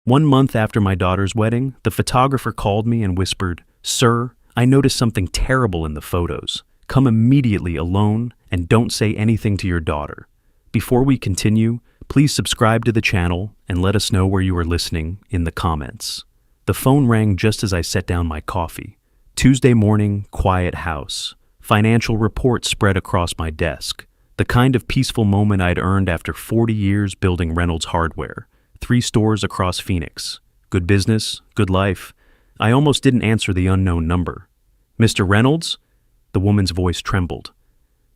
1 month after my daughter's wedding, the photographer called me and whispered, "Sir, I noticed something terrible in the photos. Come immediately alone and don't say anything to your daughter." Before we continue, please subscribe to the channel and let us know where you are listening in the comments. The phone rang just as I set down my coffee. Tuesday morning, quiet house. Financial reports spread across my desk. The kind of peaceful moment I'd earned after 40 years building Reynolds Hardware. 3 stores across Phoenix. Good business, good life. I almost didn't answer the unknown number. "Mr. Reynolds?" The woman's voice trembled.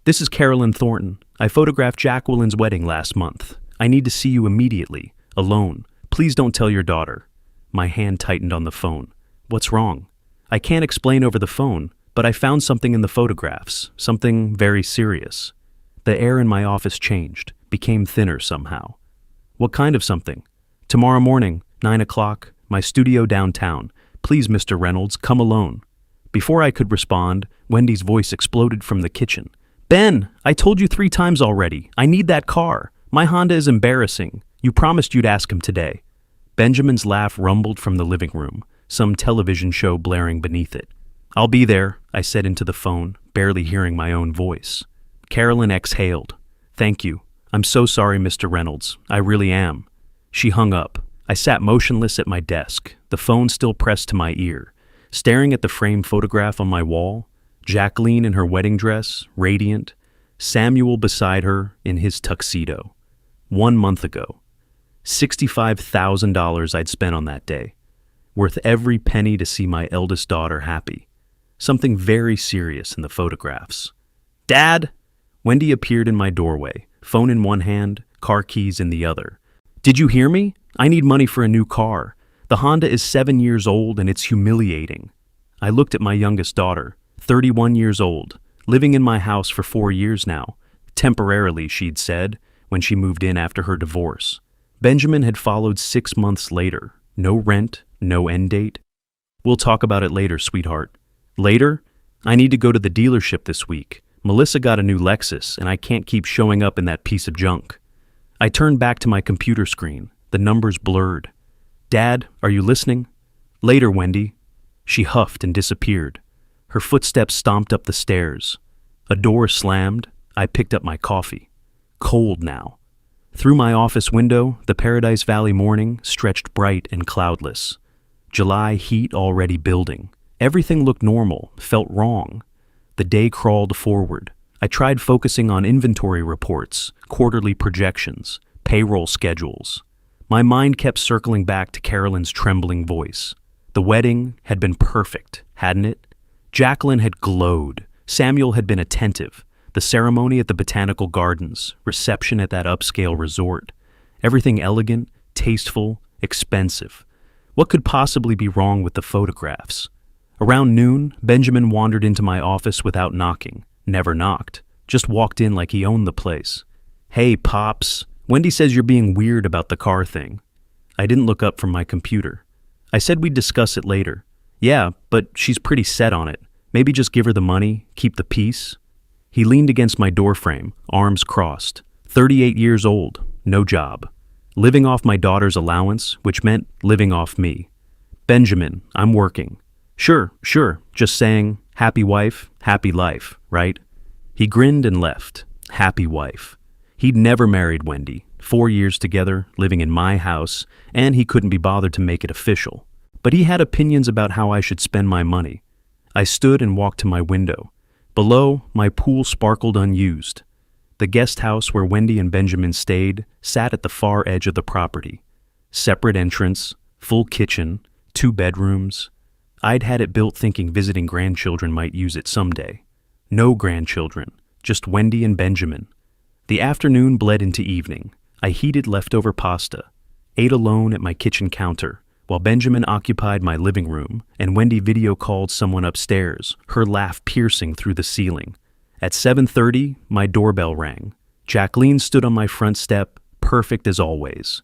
"This is Carolyn Thornton. I photographed Jacqueline's wedding last month. I need to see you immediately, alone. Please don't tell your daughter." My hand tightened on the phone. "What's wrong?" "I can't explain over the phone, but I found something in the photographs, something very serious." The air in my office changed, became thinner somehow. "What kind of something?" "Tomorrow morning, 9 o'clock, my studio downtown. Please, Mr. Reynolds, come alone." Before I could respond, Wendy's voice exploded from the kitchen. "Ben, I told you 3 times already. I need that car. My Honda is embarrassing. You promised you'd ask him today." Benjamin's laugh rumbled from the living room, some television show blaring beneath it. "I'll be there," I said into the phone, barely hearing my own voice. Carolyn exhaled. "Thank you. I'm so sorry, Mr. Reynolds. I really am." She hung up. I sat motionless at my desk, the phone still pressed to my ear, staring at the framed photograph on my wall. Jacqueline in her wedding dress, radiant. Samuel beside her in his tuxedo. 1 month ago. $65,000 I'd spent on that day. Worth every penny to see my eldest daughter happy. Something very serious in the photographs. "Dad!" Wendy appeared in my doorway, phone in one hand, car keys in the other. "Did you hear me? I need money for a new car. The Honda is 7 years old and it's humiliating." I looked at my youngest daughter, 31 years old, living in my house for 4 years now. Temporarily, she'd said, when she moved in after her divorce. Benjamin had followed 6 months later. No rent, no end date. "We'll talk about it later, sweetheart." "Later? I need to go to the dealership this week. Melissa got a new Lexus and I can't keep showing up in that piece of junk." I turned back to my computer screen, the numbers blurred. "Dad, are you listening?" "Later, Wendy." She huffed and disappeared. Her footsteps stomped up the stairs. A door slammed. I picked up my coffee. Cold now. Through my office window, the Paradise Valley morning stretched bright and cloudless. July heat already building. Everything looked normal, felt wrong. The day crawled forward. I tried focusing on inventory reports, quarterly projections, payroll schedules. My mind kept circling back to Carolyn's trembling voice. The wedding had been perfect, hadn't it? Jacqueline had glowed. Samuel had been attentive. The ceremony at the Botanical Gardens, reception at that upscale resort. Everything elegant, tasteful, expensive. What could possibly be wrong with the photographs? Around noon, Benjamin wandered into my office without knocking. Never knocked. Just walked in like he owned the place. "Hey, Pops. Wendy says you're being weird about the car thing." I didn't look up from my computer. I said we'd discuss it later. "Yeah, but she's pretty set on it. Maybe just give her the money, keep the peace." He leaned against my doorframe, arms crossed. 38 years old, no job. Living off my daughter's allowance, which meant living off me. "Benjamin, I'm working." Sure, just saying, happy wife, happy life, right?" He grinned and left. Happy wife. He'd never married Wendy. 4 years together, living in my house, and he couldn't be bothered to make it official. But he had opinions about how I should spend my money. I stood and walked to my window. Below, my pool sparkled unused. The guest house where Wendy and Benjamin stayed sat at the far edge of the property. Separate entrance, full kitchen, 2 bedrooms. I'd had it built thinking visiting grandchildren might use it someday. No grandchildren, just Wendy and Benjamin. The afternoon bled into evening. I heated leftover pasta, ate alone at my kitchen counter, while Benjamin occupied my living room and Wendy video called someone upstairs, her laugh piercing through the ceiling. At 7:30, my doorbell rang. Jacqueline stood on my front step, perfect as always.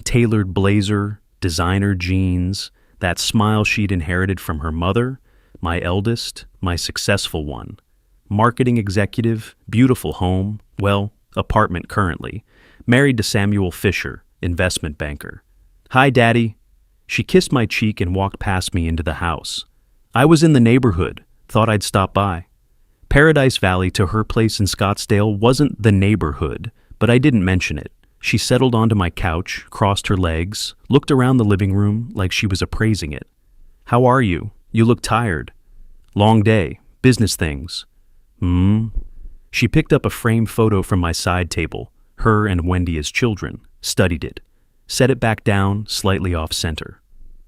Tailored blazer, designer jeans, that smile she'd inherited from her mother, my eldest, my successful one. Marketing executive, beautiful home, well, apartment currently, married to Samuel Fisher, investment banker. "Hi, Daddy." She kissed my cheek and walked past me into the house. I was in the neighborhood, thought I'd stop by. Paradise Valley to her place in Scottsdale wasn't the neighborhood, but I didn't mention it. She settled onto my couch, crossed her legs, looked around the living room like she was appraising it. "How are you? You look tired." "Long day. Business things." She picked up a framed photo from my side table, her and Wendy as children, studied it, set it back down, slightly off-center.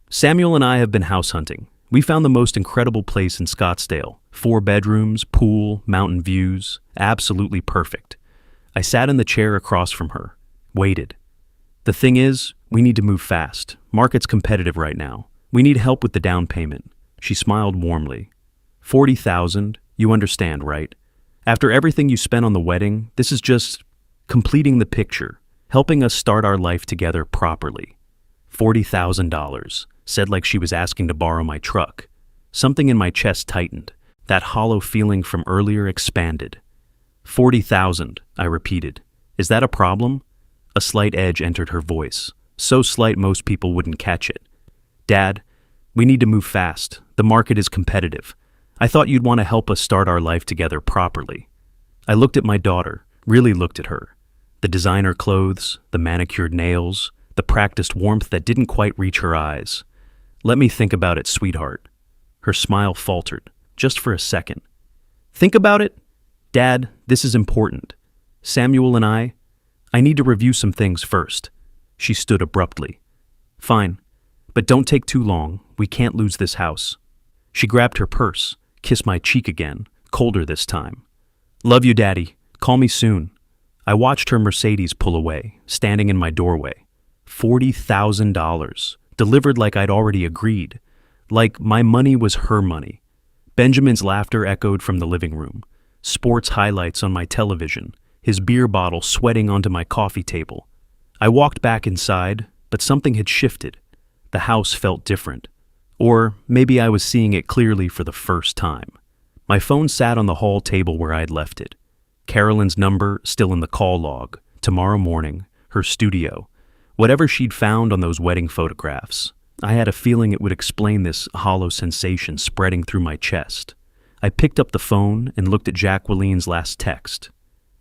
"Samuel and I have been house hunting. We found the most incredible place in Scottsdale. 4 bedrooms, pool, mountain views, absolutely perfect." I sat in the chair across from her, waited. "The thing is, we need to move fast. Market's competitive right now. We need help with the down payment." She smiled warmly. "40,000, you understand, right? After everything you spent on the wedding, this is just completing the picture, helping us start our life together properly." $40,000, said like she was asking to borrow my truck. Something in my chest tightened. That hollow feeling from earlier expanded. 40,000, I repeated. "Is that a problem?" A slight edge entered her voice, so slight most people wouldn't catch it. "Dad, we need to move fast. The market is competitive. I thought you'd want to help us start our life together properly." I looked at my daughter, really looked at her. The designer clothes, the manicured nails, the practiced warmth that didn't quite reach her eyes. "Let me think about it, sweetheart." Her smile faltered, just for a second. "Think about it? Dad, this is important. Samuel and I need to review some things first." She stood abruptly. "Fine, but don't take too long. We can't lose this house." She grabbed her purse, kissed my cheek again, colder this time. "Love you, Daddy. Call me soon." I watched her Mercedes pull away, standing in my doorway. $40,000, delivered like I'd already agreed. Like my money was her money. Benjamin's laughter echoed from the living room. Sports highlights on my television, his beer bottle sweating onto my coffee table. I walked back inside, but something had shifted. The house felt different. Or maybe I was seeing it clearly for the first time. My phone sat on the hall table where I'd left it. Carolyn's number still in the call log. Tomorrow morning, her studio. Whatever she'd found on those wedding photographs. I had a feeling it would explain this hollow sensation spreading through my chest. I picked up the phone and looked at Jacqueline's last text.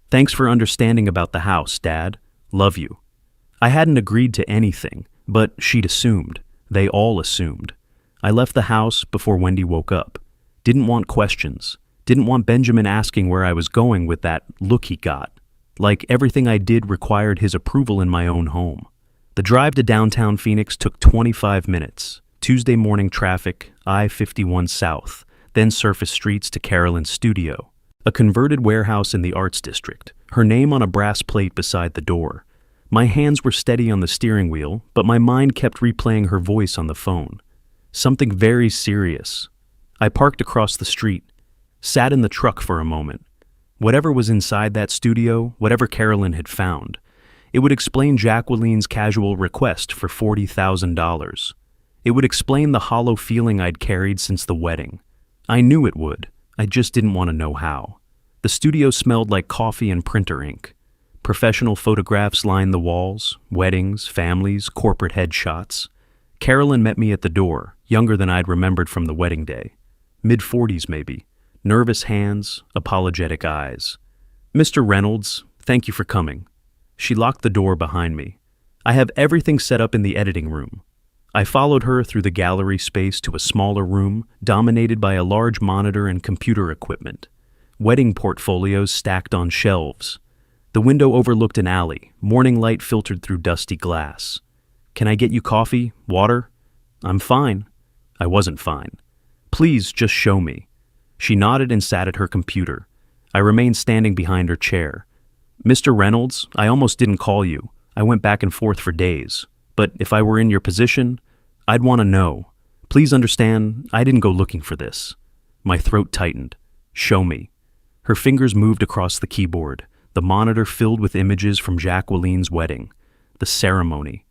"Thanks for understanding about the house, Dad. Love you." I hadn't agreed to anything, but she'd assumed. They all assumed. I left the house before Wendy woke up. Didn't want questions. Didn't want Benjamin asking where I was going with that look he got. Like everything I did required his approval in my own home. The drive to downtown Phoenix took 25 minutes. Tuesday morning traffic, I-51 South, then surface streets to Carolyn's studio. A converted warehouse in the Arts District, her name on a brass plate beside the door. My hands were steady on the steering wheel, but my mind kept replaying her voice on the phone. Something very serious. I parked across the street, sat in the truck for a moment. Whatever was inside that studio, whatever Carolyn had found, it would explain Jacqueline's casual request for $40,000. It would explain the hollow feeling I'd carried since the wedding. I knew it would. I just didn't want to know how. The studio smelled like coffee and printer ink. Professional photographs lined the walls, weddings, families, corporate headshots. Carolyn met me at the door, younger than I'd remembered from the wedding day. Mid-40s maybe. Nervous hands, apologetic eyes. "Mr. Reynolds, thank you for coming." She locked the door behind me. "I have everything set up in the editing room." I followed her through the gallery space to a smaller room dominated by a large monitor and computer equipment. Wedding portfolios stacked on shelves. The window overlooked an alley, morning light filtered through dusty glass. "Can I get you coffee? Water?" "I'm fine." I wasn't fine. "Please, just show me." She nodded and sat at her computer. I remained standing behind her chair. "Mr. Reynolds, I almost didn't call you. I went back and forth for days. But if I were in your position, I'd want to know. Please understand, I didn't go looking for this." My throat tightened. "Show me." Her fingers moved across the keyboard, the monitor filled with images from Jacqueline's wedding, the ceremony,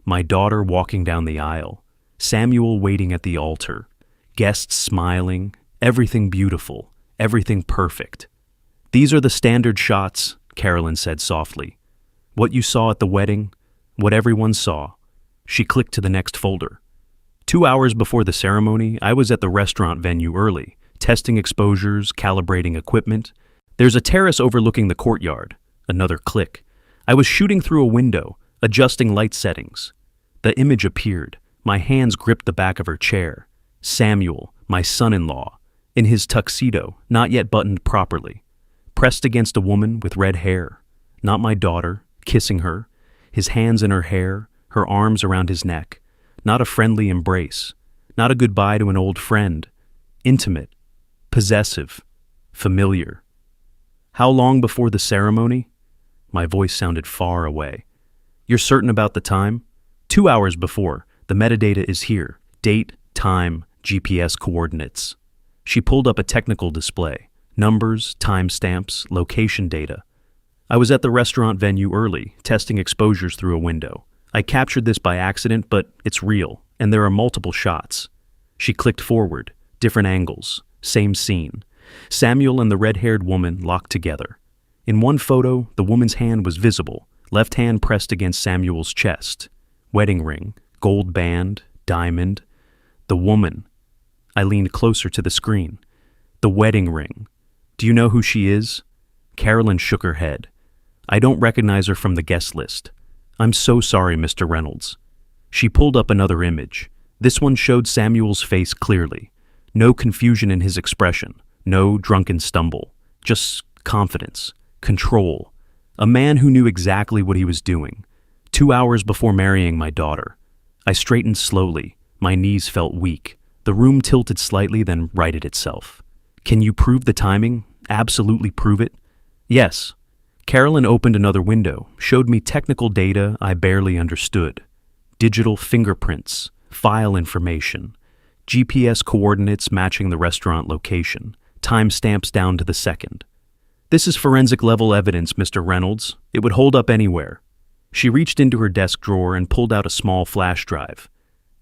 my daughter walking down the aisle, Samuel waiting at the altar, guests smiling, everything beautiful, everything perfect. "These are the standard shots," Carolyn said softly. "What you saw at the wedding, what everyone saw." She clicked to the next folder. 2 hours before the ceremony, I was at the restaurant venue early, testing exposures, calibrating equipment. There's a terrace overlooking the courtyard. Another click. I was shooting through a window, adjusting light settings. The image appeared. My hands gripped the back of her chair. Samuel, my son-in-law, in his tuxedo, not yet buttoned properly, pressed against a woman with red hair, not my daughter, kissing her, his hands in her hair, her arms around his neck, not a friendly embrace, not a goodbye to an old friend, intimate, possessive, familiar. How long before the ceremony? My voice sounded far away. You're certain about the time? 2 hours before. The metadata is here. Date, time, GPS coordinates. She pulled up a technical display. Numbers, timestamps, location data. I was at the restaurant venue early, testing exposures through a window. I captured this by accident, but it's real, and there are multiple shots. She clicked forward, different angles, same scene. Samuel and the red-haired woman locked together. In one photo, the woman's hand was visible, left hand pressed against Samuel's chest. Wedding ring, gold band, diamond. The woman. I leaned closer to the screen. The wedding ring. Do you know who she is? Carolyn shook her head. I don't recognize her from the guest list. I'm so sorry, Mr. Reynolds. She pulled up another image. This one showed Samuel's face clearly. No confusion in his expression. No drunken stumble. Just confidence. Control. A man who knew exactly what he was doing. 2 hours before marrying my daughter. I straightened slowly. My knees felt weak. The room tilted slightly, then righted itself. Can you prove the timing? Absolutely prove it? Yes. Carolyn opened another window, showed me technical data I barely understood. Digital fingerprints, file information, GPS coordinates matching the restaurant location, timestamps down to the second. This is forensic level evidence, Mr. Reynolds. It would hold up anywhere. She reached into her desk drawer and pulled out a small flash drive.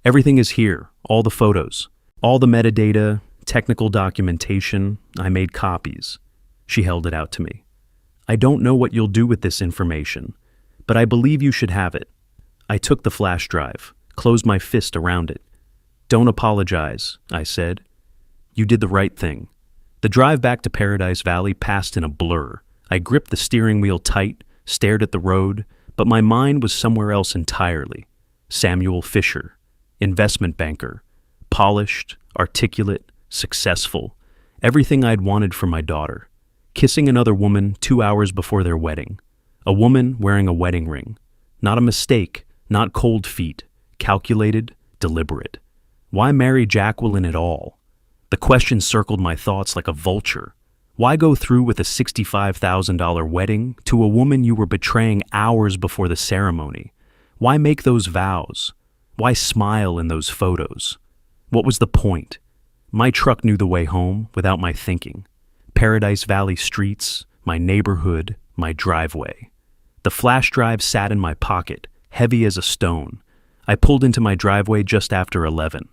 Everything is here, all the photos, all the metadata, technical documentation. I made copies. She held it out to me. I don't know what you'll do with this information, but I believe you should have it. I took the flash drive, closed my fist around it. Don't apologize, I said. You did the right thing. The drive back to Paradise Valley passed in a blur. I gripped the steering wheel tight, stared at the road, but my mind was somewhere else entirely. Samuel Fisher, investment banker, polished, articulate, successful, everything I'd wanted for my daughter. Kissing another woman 2 hours before their wedding. A woman wearing a wedding ring. Not a mistake, not cold feet. Calculated, deliberate. Why marry Jacqueline at all? The question circled my thoughts like a vulture. Why go through with a $65,000 wedding to a woman you were betraying hours before the ceremony? Why make those vows? Why smile in those photos? What was the point? My truck knew the way home without my thinking. Paradise Valley streets, my neighborhood, my driveway. The flash drive sat in my pocket, heavy as a stone. I pulled into my driveway just after 11.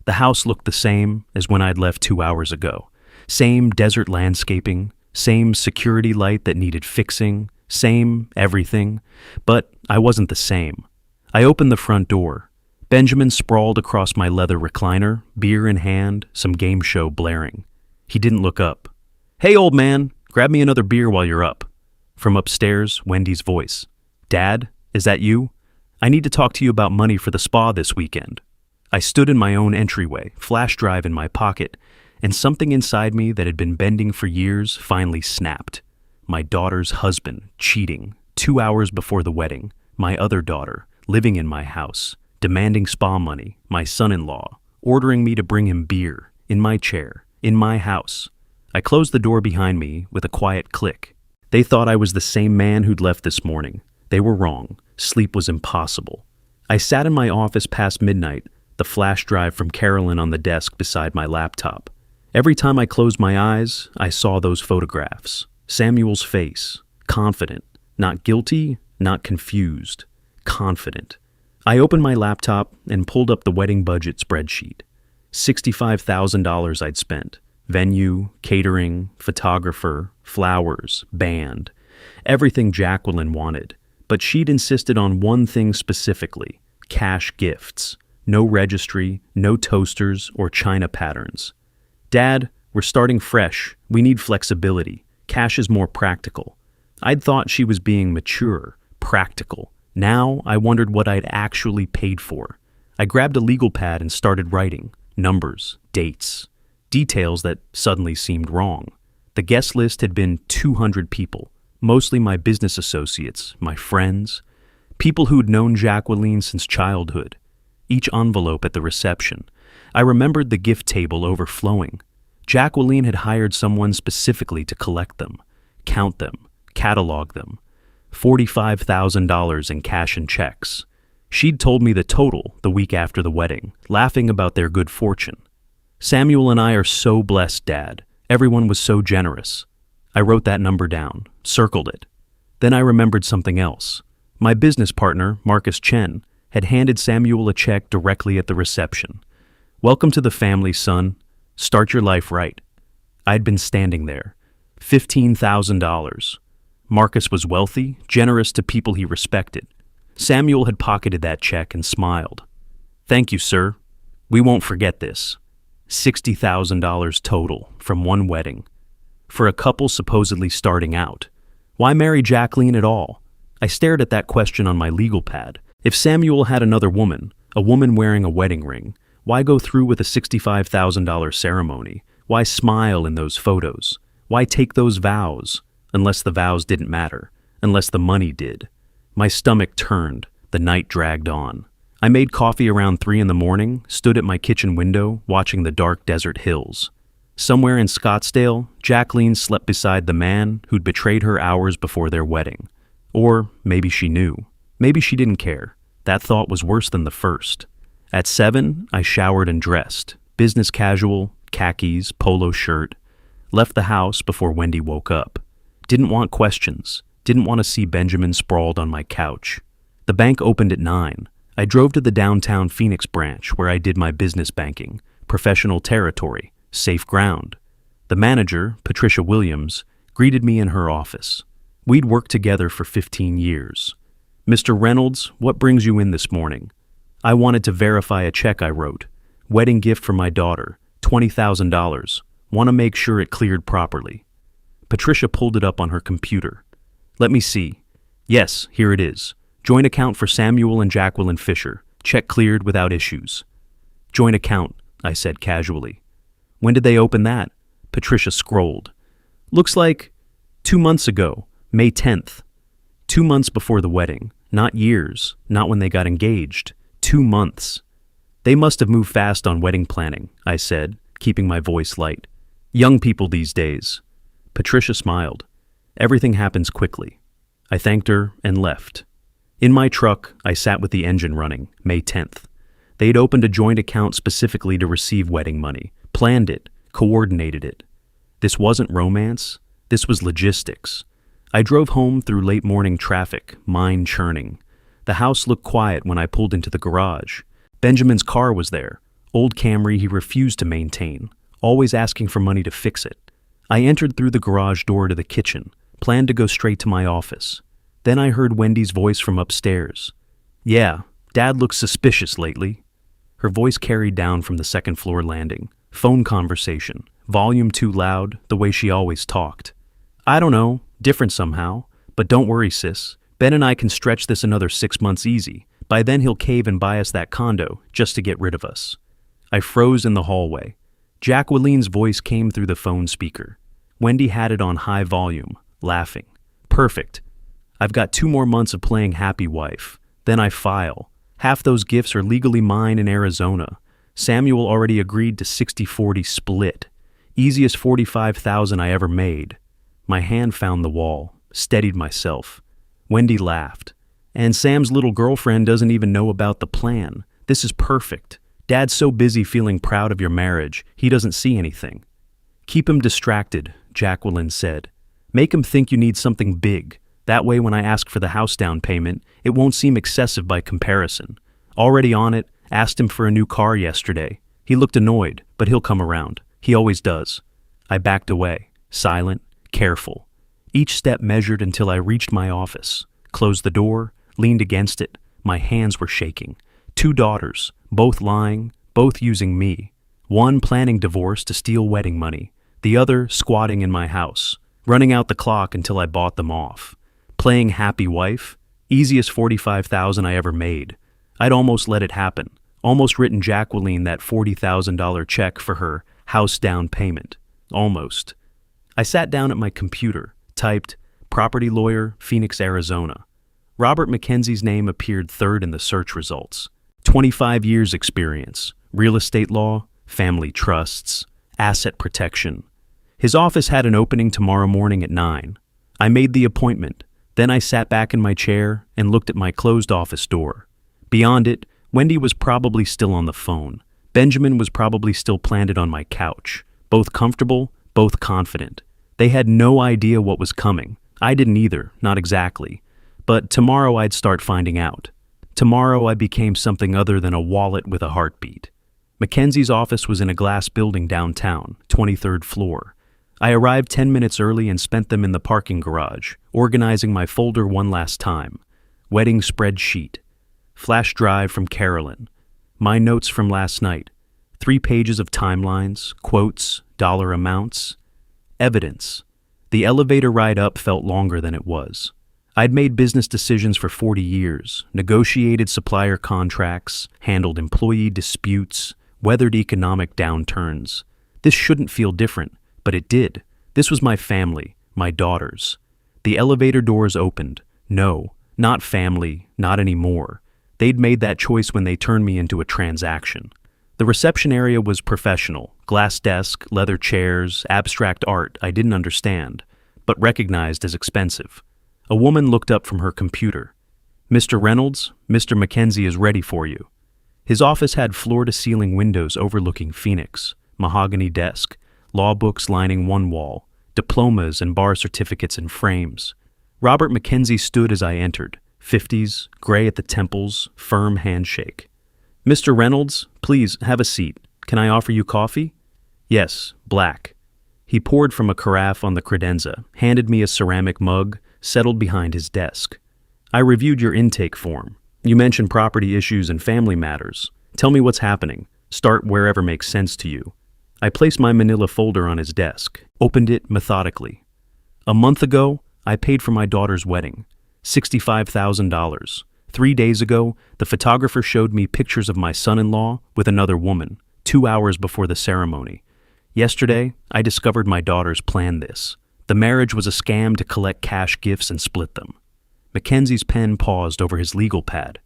The house looked the same as when I'd left 2 hours ago. Same desert landscaping, same security light that needed fixing, same everything. But I wasn't the same. I opened the front door. Benjamin sprawled across my leather recliner, beer in hand, some game show blaring. He didn't look up. Hey, old man, grab me another beer while you're up. From upstairs, Wendy's voice. Dad, is that you? I need to talk to you about money for the spa this weekend. I stood in my own entryway, flash drive in my pocket, and something inside me that had been bending for years finally snapped. My daughter's husband, cheating, 2 hours before the wedding. My other daughter, living in my house, demanding spa money. My son-in-law, ordering me to bring him beer, in my chair, in my house. I closed the door behind me with a quiet click. They thought I was the same man who'd left this morning. They were wrong. Sleep was impossible. I sat in my office past midnight, the flash drive from Carolyn on the desk beside my laptop. Every time I closed my eyes, I saw those photographs. Samuel's face, confident, not guilty, not confused, confident. I opened my laptop and pulled up the wedding budget spreadsheet. $65,000 I'd spent. Venue, catering, photographer, flowers, band. Everything Jacqueline wanted. But she'd insisted on one thing specifically, cash gifts. No registry, no toasters or china patterns. Dad, we're starting fresh. We need flexibility. Cash is more practical. I'd thought she was being mature, practical. Now I wondered what I'd actually paid for. I grabbed a legal pad and started writing. Numbers, dates, details that suddenly seemed wrong. The guest list had been 200 people, mostly my business associates, my friends, people who'd known Jacqueline since childhood. Each envelope at the reception. I remembered the gift table overflowing. Jacqueline had hired someone specifically to collect them, count them, catalog them. $45,000 in cash and checks. She'd told me the total the week after the wedding, laughing about their good fortune. Samuel and I are so blessed, Dad. Everyone was so generous. I wrote that number down, circled it. Then I remembered something else. My business partner, Marcus Chen, had handed Samuel a check directly at the reception. Welcome to the family, son. Start your life right. I'd been standing there. $15,000. Marcus was wealthy, generous to people he respected. Samuel had pocketed that check and smiled. Thank you, sir. We won't forget this. $60,000 total from one wedding. For a couple supposedly starting out. Why marry Jacqueline at all? I stared at that question on my legal pad. If Samuel had another woman, a woman wearing a wedding ring, why go through with a $65,000 ceremony? Why smile in those photos? Why take those vows? Unless the vows didn't matter, unless the money did. My stomach turned, the night dragged on. I made coffee around 3 a.m, stood at my kitchen window, watching the dark desert hills. Somewhere in Scottsdale, Jacqueline slept beside the man who'd betrayed her hours before their wedding. Or maybe she knew. Maybe she didn't care. That thought was worse than the first. At 7, I showered and dressed. Business casual, khakis, polo shirt. Left the house before Wendy woke up. Didn't want questions. Didn't want to see Benjamin sprawled on my couch. The bank opened at 9. I drove to the downtown Phoenix branch where I did my business banking. Professional territory. Safe ground. The manager, Patricia Williams, greeted me in her office. We'd worked together for 15 years. Mr. Reynolds, what brings you in this morning? I wanted to verify a check I wrote. Wedding gift for my daughter. $20,000. Want to make sure it cleared properly. Patricia pulled it up on her computer. Let me see. Yes, here it is. Joint account for Samuel and Jacqueline Fisher. Check cleared without issues. Joint account, I said casually. When did they open that? Patricia scrolled. Looks like 2 months ago, May 10th. 2 months before the wedding. Not years, not when they got engaged. 2 months. They must have moved fast on wedding planning, I said, keeping my voice light. Young people these days. Patricia smiled. Everything happens quickly. I thanked her and left. In my truck, I sat with the engine running, May 10th. They'd opened a joint account specifically to receive wedding money, planned it, coordinated it. This wasn't romance. This was logistics. I drove home through late morning traffic, mind churning. The house looked quiet when I pulled into the garage. Benjamin's car was there. Old Camry he refused to maintain, always asking for money to fix it. I entered through the garage door to the kitchen, planned to go straight to my office. Then I heard Wendy's voice from upstairs. Yeah, Dad looks suspicious lately. Her voice carried down from the second floor landing. Phone conversation, volume too loud, the way she always talked. I don't know, different somehow. But don't worry, sis. Ben and I can stretch this another 6 months easy. By then he'll cave and buy us that condo just to get rid of us. I froze in the hallway. Jacqueline's voice came through the phone speaker. Wendy had it on high volume, laughing. Perfect. I've got 2 more months of playing happy wife. Then I file. Half those gifts are legally mine in Arizona. Samuel already agreed to 60-40 split. Easiest $45,000 I ever made. My hand found the wall, steadied myself. Wendy laughed. And Sam's little girlfriend doesn't even know about the plan. This is perfect. Dad's so busy feeling proud of your marriage, he doesn't see anything. Keep him distracted, Jacqueline said. Make him think you need something big. That way when I ask for the house down payment, it won't seem excessive by comparison. Already on it, asked him for a new car yesterday. He looked annoyed, but he'll come around. He always does. I backed away, silent, careful. Each step measured until I reached my office. Closed the door, leaned against it. My hands were shaking. 2 daughters, both lying, both using me. One planning divorce to steal wedding money, the other squatting in my house, running out the clock until I bought them off. Playing happy wife, easiest $45,000 I ever made. I'd almost let it happen, almost written Jacqueline that $40,000 check for her house down payment. Almost. I sat down at my computer, typed, property lawyer, Phoenix, Arizona. Robert McKenzie's name appeared third in the search results. 25 years experience, real estate law, family trusts, asset protection. His office had an opening tomorrow morning at 9. I made the appointment. Then I sat back in my chair and looked at my closed office door. Beyond it, Wendy was probably still on the phone. Benjamin was probably still planted on my couch. Both comfortable, both confident. They had no idea what was coming. I didn't either, not exactly. But tomorrow I'd start finding out. Tomorrow I became something other than a wallet with a heartbeat. Mackenzie's office was in a glass building downtown, 23rd floor. I arrived 10 minutes early and spent them in the parking garage, organizing my folder one last time. Wedding spreadsheet. Flash drive from Carolyn. My notes from last night. 3 pages of timelines, quotes, dollar amounts. Evidence. The elevator ride up felt longer than it was. I'd made business decisions for 40 years, negotiated supplier contracts, handled employee disputes, weathered economic downturns. This shouldn't feel different, but it did. This was my family, my daughters. The elevator doors opened. No, not family, not anymore. They'd made that choice when they turned me into a transaction. The reception area was professional, glass desk, leather chairs, abstract art I didn't understand, but recognized as expensive. A woman looked up from her computer. "Mr. Reynolds, Mr. Mackenzie is ready for you." His office had floor-to-ceiling windows overlooking Phoenix, mahogany desk, law books lining one wall, diplomas and bar certificates in frames. Robert Mackenzie stood as I entered, 50s, gray at the temples, firm handshake. "Mr. Reynolds, please have a seat. Can I offer you coffee?" "Yes, black." He poured from a carafe on the credenza, handed me a ceramic mug, settled behind his desk. "I reviewed your intake form. You mentioned property issues and family matters. Tell me what's happening. Start wherever makes sense to you." I placed my manila folder on his desk, opened it methodically. "A month ago, I paid for my daughter's wedding. $65,000. 3 days ago, the photographer showed me pictures of my son-in-law with another woman, 2 hours before the ceremony. Yesterday, I discovered my daughters planned this. The marriage was a scam to collect cash gifts and split them." Mackenzie's pen paused over his legal pad.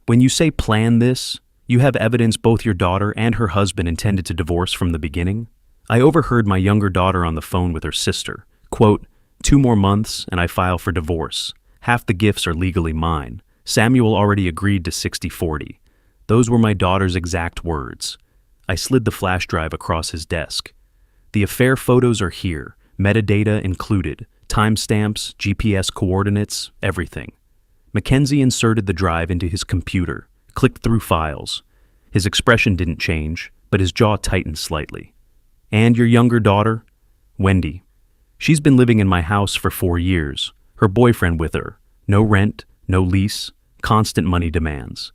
"When you say plan this, you have evidence both your daughter and her husband intended to divorce from the beginning?" I overheard my younger daughter on the phone with her sister. Quote, "2 more months and I file for divorce. Half the gifts are legally mine. Samuel already agreed to 60-40. Those were my daughter's exact words. I slid the flash drive across his desk. "The affair photos are here, metadata included, timestamps, GPS coordinates, everything." Mackenzie inserted the drive into his computer, clicked through files. His expression didn't change, but his jaw tightened slightly. "And your younger daughter?" "Wendy. She's been living in my house for 4 years. Her boyfriend with her. No rent, no lease, constant money demands."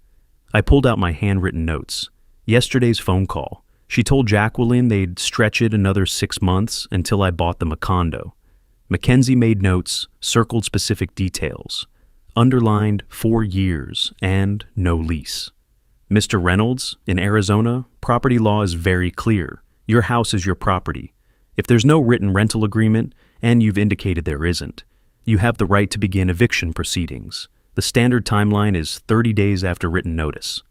I pulled out my handwritten notes. Yesterday's phone call. She told Jacqueline they'd stretch it another 6 months until I bought them a condo. Mackenzie made notes, circled specific details. Underlined 4 years and no lease. "Mr. Reynolds, in Arizona, property law is very clear. Your house is your property. If there's no written rental agreement, and you've indicated there isn't, you have the right to begin eviction proceedings. The standard timeline is 30 days after written notice.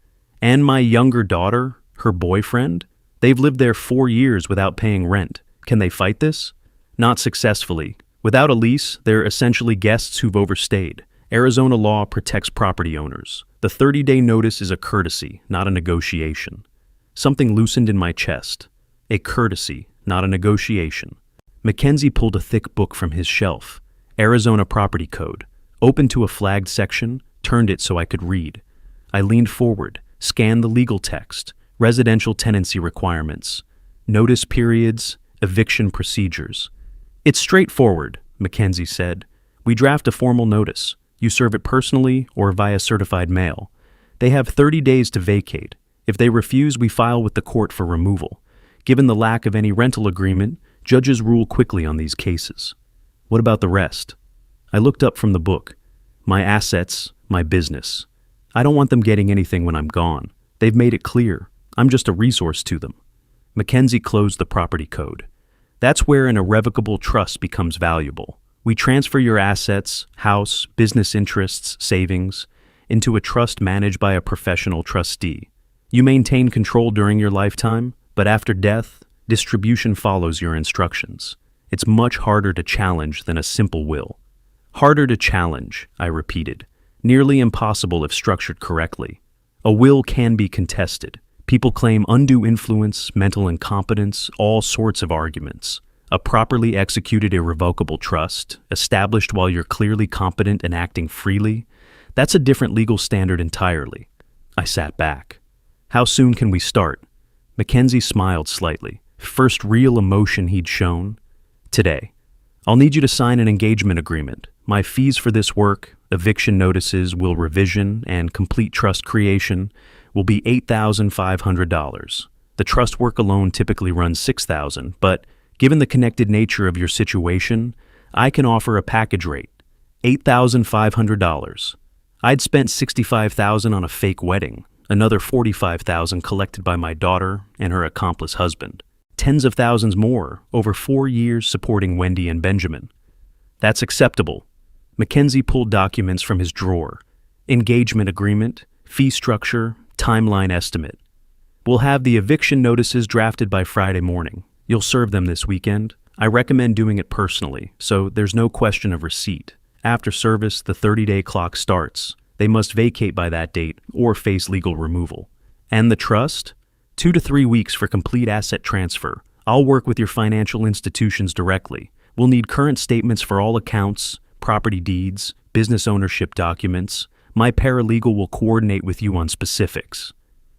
And my younger daughter, her boyfriend, they've lived there 4 years without paying rent. Can they fight this?" "Not successfully. Without a lease, they're essentially guests who've overstayed. Arizona law protects property owners. The 30-day notice is a courtesy, not a negotiation." Something loosened in my chest. A courtesy, not a negotiation. Mackenzie pulled a thick book from his shelf. Arizona Property Code. Opened to a flagged section, turned it so I could read. I leaned forward, scanned the legal text, residential tenancy requirements, notice periods, eviction procedures. "It's straightforward," Mackenzie said. "We draft a formal notice. You serve it personally or via certified mail. They have 30 days to vacate. If they refuse, we file with the court for removal. Given the lack of any rental agreement, judges rule quickly on these cases. What about the rest? I looked up from the book. My assets, my business. I don't want them getting anything when I'm gone. They've made it clear. I'm just a resource to them. Mackenzie closed the property code. That's where an irrevocable trust becomes valuable. We transfer your assets, house, business interests, savings, into a trust managed by a professional trustee. You maintain control during your lifetime, but after death, distribution follows your instructions. It's much harder to challenge than a simple will. Harder to challenge, I repeated. Nearly impossible if structured correctly. A will can be contested. People claim undue influence, mental incompetence, all sorts of arguments. A properly executed irrevocable trust, established while you're clearly competent and acting freely, that's a different legal standard entirely. I sat back. How soon can we start? Mackenzie smiled slightly. First real emotion he'd shown. Today. I'll need you to sign an engagement agreement. My fees for this work, eviction notices, will revision, and complete trust creation will be $8,500. The trust work alone typically runs $6,000, but given the connected nature of your situation, I can offer a package rate, $8,500. I'd spent $65,000 on a fake wedding, another $45,000 collected by my daughter and her accomplice husband. Tens of thousands more over 4 years supporting Wendy and Benjamin. That's acceptable. Mackenzie pulled documents from his drawer. Engagement agreement, fee structure, timeline estimate. We'll have the eviction notices drafted by Friday morning. You'll serve them this weekend. I recommend doing it personally, so there's no question of receipt. After service, the 30-day clock starts. They must vacate by that date or face legal removal. And the trust? 2 to 3 weeks for complete asset transfer. I'll work with your financial institutions directly. We'll need current statements for all accounts, property deeds, business ownership documents. My paralegal will coordinate with you on specifics.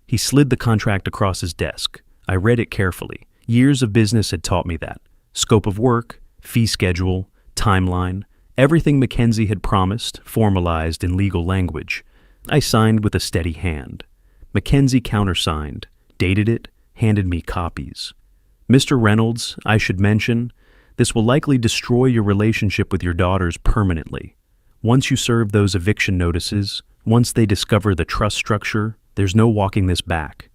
He slid the contract across his desk. I read it carefully. Years of business had taught me that. Scope of work, fee schedule, timeline, everything Mackenzie had promised, formalized in legal language. I signed with a steady hand. Mackenzie countersigned, dated it, handed me copies. Mr. Reynolds, I should mention, this will likely destroy your relationship with your daughters permanently. Once you serve those eviction notices, once they discover the trust structure, there's no walking this back.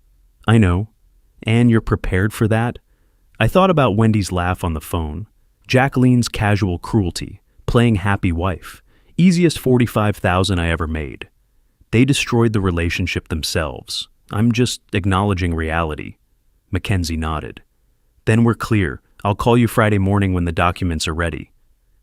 I know. And you're prepared for that? I thought about Wendy's laugh on the phone, Jacqueline's casual cruelty, playing happy wife, easiest $45,000 I ever made. They destroyed the relationship themselves. I'm just acknowledging reality. Mackenzie nodded. Then we're clear. I'll call you Friday morning when the documents are ready.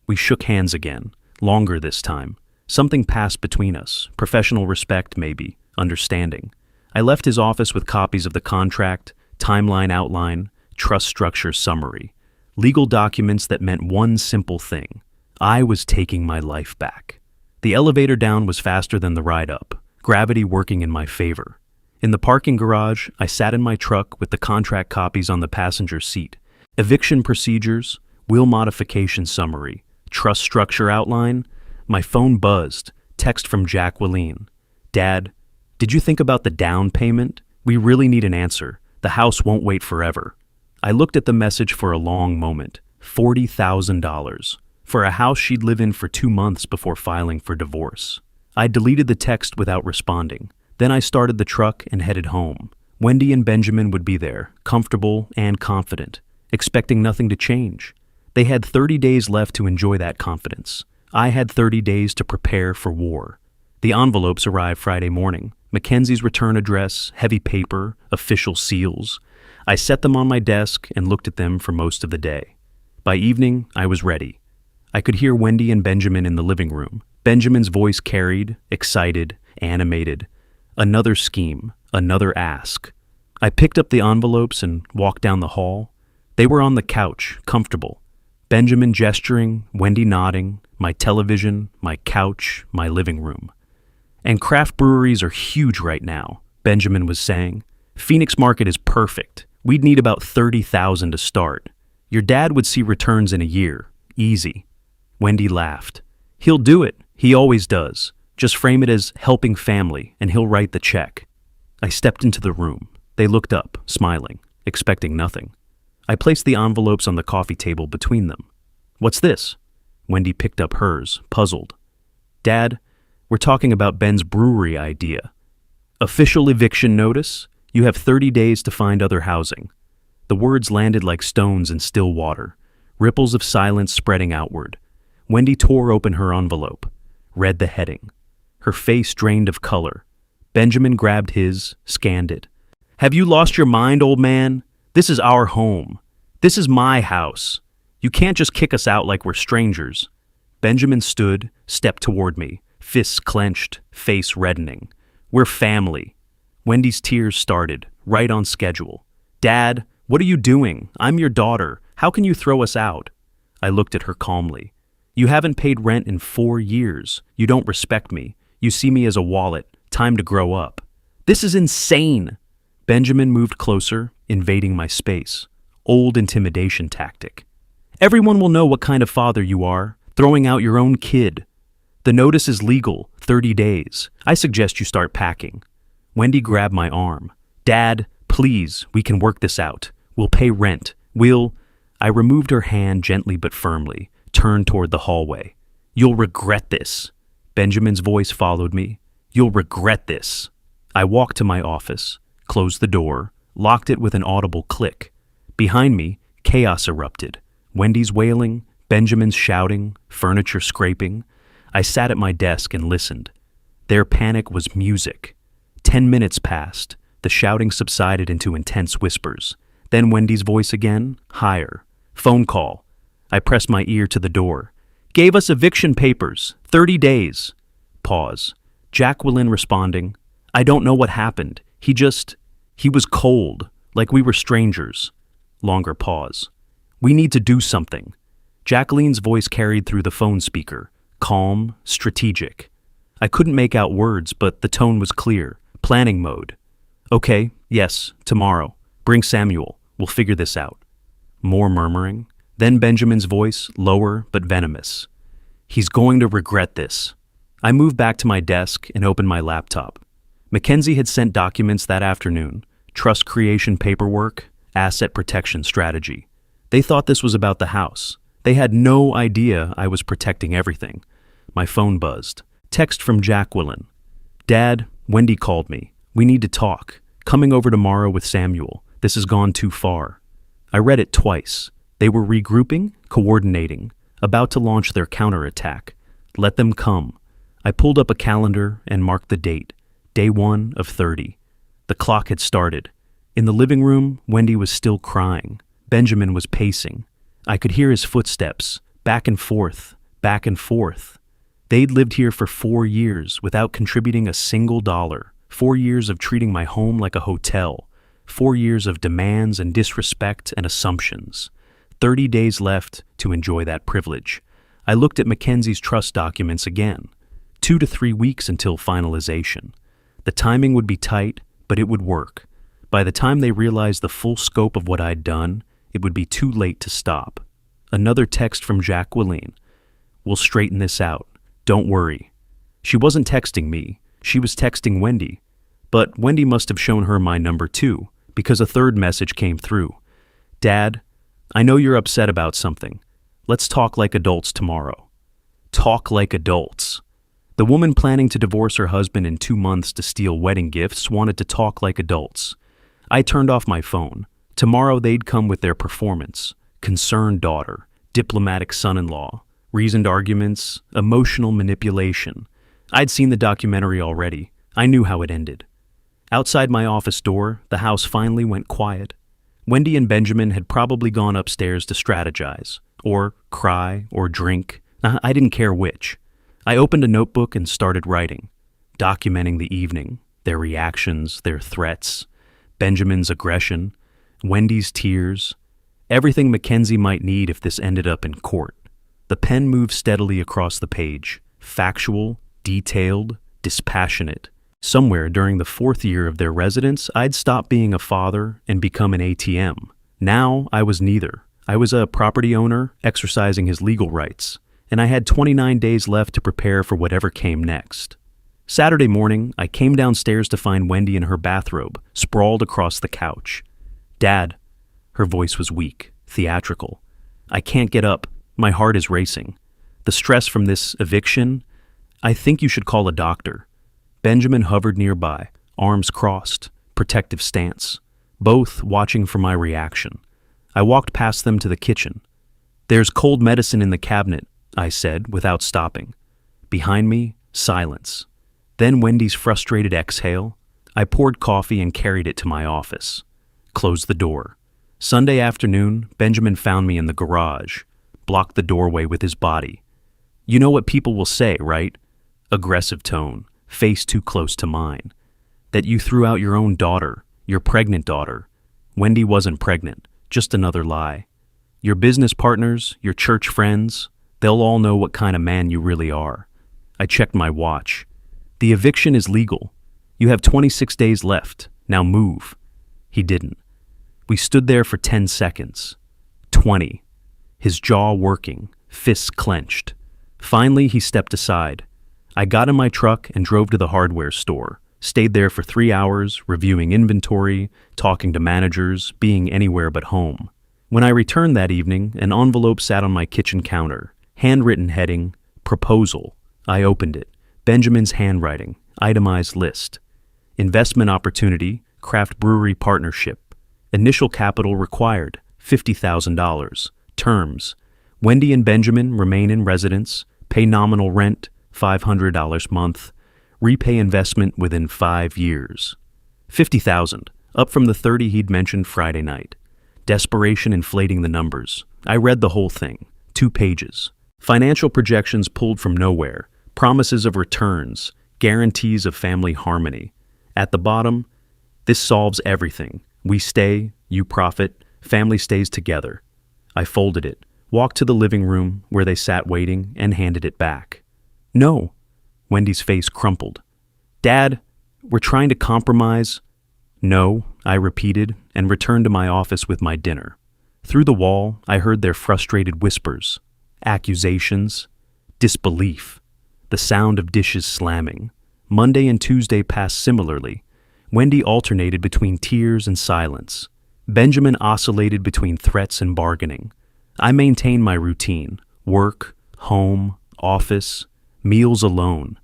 We shook hands again, longer this time. Something passed between us, professional respect maybe, understanding. I left his office with copies of the contract, timeline outline, trust structure summary, legal documents that meant one simple thing. I was taking my life back. The elevator down was faster than the ride up, gravity working in my favor. In the parking garage, I sat in my truck with the contract copies on the passenger seat. Eviction procedures, will modification summary, trust structure outline. My phone buzzed, text from Jacqueline. Dad, did you think about the down payment? We really need an answer. The house won't wait forever. I looked at the message for a long moment. $40,000. For a house she'd live in for 2 months before filing for divorce. I deleted the text without responding. Then I started the truck and headed home. Wendy and Benjamin would be there, comfortable and confident, expecting nothing to change. They had 30 days left to enjoy that confidence. I had 30 days to prepare for war. The envelopes arrived Friday morning. Mackenzie's return address, heavy paper, official seals. I set them on my desk and looked at them for most of the day. By evening, I was ready. I could hear Wendy and Benjamin in the living room. Benjamin's voice carried, excited, animated. Another scheme, another ask. I picked up the envelopes and walked down the hall. They were on the couch, comfortable. Benjamin gesturing, Wendy nodding, my television, my couch, my living room. And craft breweries are huge right now, Benjamin was saying. Phoenix market is perfect. We'd need about $30,000 to start. Your dad would see returns in a year. Easy. Wendy laughed. He'll do it. He always does. Just frame it as helping family, and he'll write the check. I stepped into the room. They looked up, smiling, expecting nothing. I placed the envelopes on the coffee table between them. "What's this?" Wendy picked up hers, puzzled. "Dad, we're talking about Ben's brewery idea. Official eviction notice. You have 30 days to find other housing." The words landed like stones in still water, ripples of silence spreading outward. Wendy tore open her envelope, read the heading. Her face drained of color. Benjamin grabbed his, scanned it. "Have you lost your mind, old man? This is our home. This is my house. You can't just kick us out like we're strangers." Benjamin stood, stepped toward me, fists clenched, face reddening. "We're family." Wendy's tears started, right on schedule. "Dad, what are you doing? I'm your daughter. How can you throw us out?" I looked at her calmly. "You haven't paid rent in 4 years. You don't respect me. You see me as a wallet. Time to grow up." "This is insane." Benjamin moved closer, invading my space. Old intimidation tactic. "Everyone will know what kind of father you are, throwing out your own kid. The notice is legal, 30 days. I suggest you start packing." Wendy grabbed my arm. "Dad, please, we can work this out. We'll pay rent. I removed her hand gently but firmly, turned toward the hallway. "You'll regret this." Benjamin's voice followed me. "You'll regret this." I walked to my office, closed the door, locked it with an audible click. Behind me, chaos erupted. Wendy's wailing, Benjamin's shouting, furniture scraping. I sat at my desk and listened. Their panic was music. 10 minutes passed. The shouting subsided into intense whispers. Then Wendy's voice again, higher. "Phone call." I pressed my ear to the door. "Gave us eviction papers. 30 days. Pause. Jacqueline responding. "I don't know what happened. He was cold, like we were strangers." Longer pause. "We need to do something." Jacqueline's voice carried through the phone speaker, calm, strategic. I couldn't make out words, but the tone was clear. Planning mode. "Okay, yes, tomorrow. Bring Samuel. We'll figure this out." More murmuring. Then Benjamin's voice, lower but venomous. "He's going to regret this." I moved back to my desk and opened my laptop. Mackenzie had sent documents that afternoon. Trust creation paperwork, asset protection strategy. They thought this was about the house. They had no idea I was protecting everything. My phone buzzed. Text from Jacqueline. "Dad, Wendy called me. We need to talk. Coming over tomorrow with Samuel. This has gone too far." I read it twice. They were regrouping, coordinating, about to launch their counterattack. Let them come. I pulled up a calendar and marked the date. Day 1 of 30. The clock had started. In the living room, Wendy was still crying. Benjamin was pacing. I could hear his footsteps, back and forth, back and forth. They'd lived here for 4 years without contributing a single dollar. 4 years of treating my home like a hotel. 4 years of demands and disrespect and assumptions. 30 days left to enjoy that privilege. I looked at Mackenzie's trust documents again. 2 to 3 weeks until finalization. The timing would be tight, but it would work. By the time they realized the full scope of what I'd done, it would be too late to stop. Another text from Jacqueline. "We'll straighten this out. Don't worry." She wasn't texting me. She was texting Wendy. But Wendy must have shown her my number too, because a third message came through. "Dad, I know you're upset about something. Let's talk like adults tomorrow." Talk like adults. The woman planning to divorce her husband in 2 months to steal wedding gifts wanted to talk like adults. I turned off my phone. Tomorrow they'd come with their performance. Concerned daughter, diplomatic son-in-law, reasoned arguments, emotional manipulation. I'd seen the documentary already. I knew how it ended. Outside my office door, the house finally went quiet. Wendy and Benjamin had probably gone upstairs to strategize, or cry, or drink. I didn't care which. I opened a notebook and started writing, documenting the evening, their reactions, their threats, Benjamin's aggression, Wendy's tears, everything Mackenzie might need if this ended up in court. The pen moved steadily across the page, factual, detailed, dispassionate. Somewhere during the 4th year of their residence, I'd stopped being a father and become an ATM. Now I was neither. I was a property owner exercising his legal rights, and I had 29 days left to prepare for whatever came next. Saturday morning, I came downstairs to find Wendy in her bathrobe, sprawled across the couch. "Dad," her voice was weak, theatrical. "I can't get up. My heart is racing. The stress from this eviction, I think you should call a doctor." Benjamin hovered nearby, arms crossed, protective stance, both watching for my reaction. I walked past them to the kitchen. "There's cold medicine in the cabinet," I said, without stopping. Behind me, silence. Then Wendy's frustrated exhale. I poured coffee and carried it to my office. Closed the door. Sunday afternoon, Benjamin found me in the garage, blocked the doorway with his body. "You know what people will say, right?" Aggressive tone, face too close to mine. "That you threw out your own daughter, your pregnant daughter." Wendy wasn't pregnant, just another lie. "Your business partners, your church friends, they'll all know what kind of man you really are." I checked my watch. "The eviction is legal. You have 26 days left. Now move." He didn't. We stood there for 10 seconds. 20. His jaw working, fists clenched. Finally, he stepped aside. I got in my truck and drove to the hardware store. Stayed there for 3 hours, reviewing inventory, talking to managers, being anywhere but home. When I returned that evening, an envelope sat on my kitchen counter. Handwritten heading, "Proposal." I opened it. Benjamin's handwriting, itemized list. Investment opportunity, craft brewery partnership. Initial capital required, $50,000. Terms: Wendy and Benjamin remain in residence, pay nominal rent, $500 month, repay investment within 5 years. 50,000, up from the 30 he'd mentioned Friday night. Desperation inflating the numbers. I read the whole thing, 2 pages. Financial projections pulled from nowhere, promises of returns, guarantees of family harmony. At the bottom, "This solves everything. We stay, you profit, family stays together." I folded it, walked to the living room where they sat waiting, and handed it back. "No." Wendy's face crumpled. "Dad, we're trying to compromise." "No," I repeated, and returned to my office with my dinner. Through the wall, I heard their frustrated whispers, accusations, disbelief, the sound of dishes slamming. Monday and Tuesday passed similarly. Wendy alternated between tears and silence. Benjamin oscillated between threats and bargaining. I maintained my routine: work, home, office, meals alone.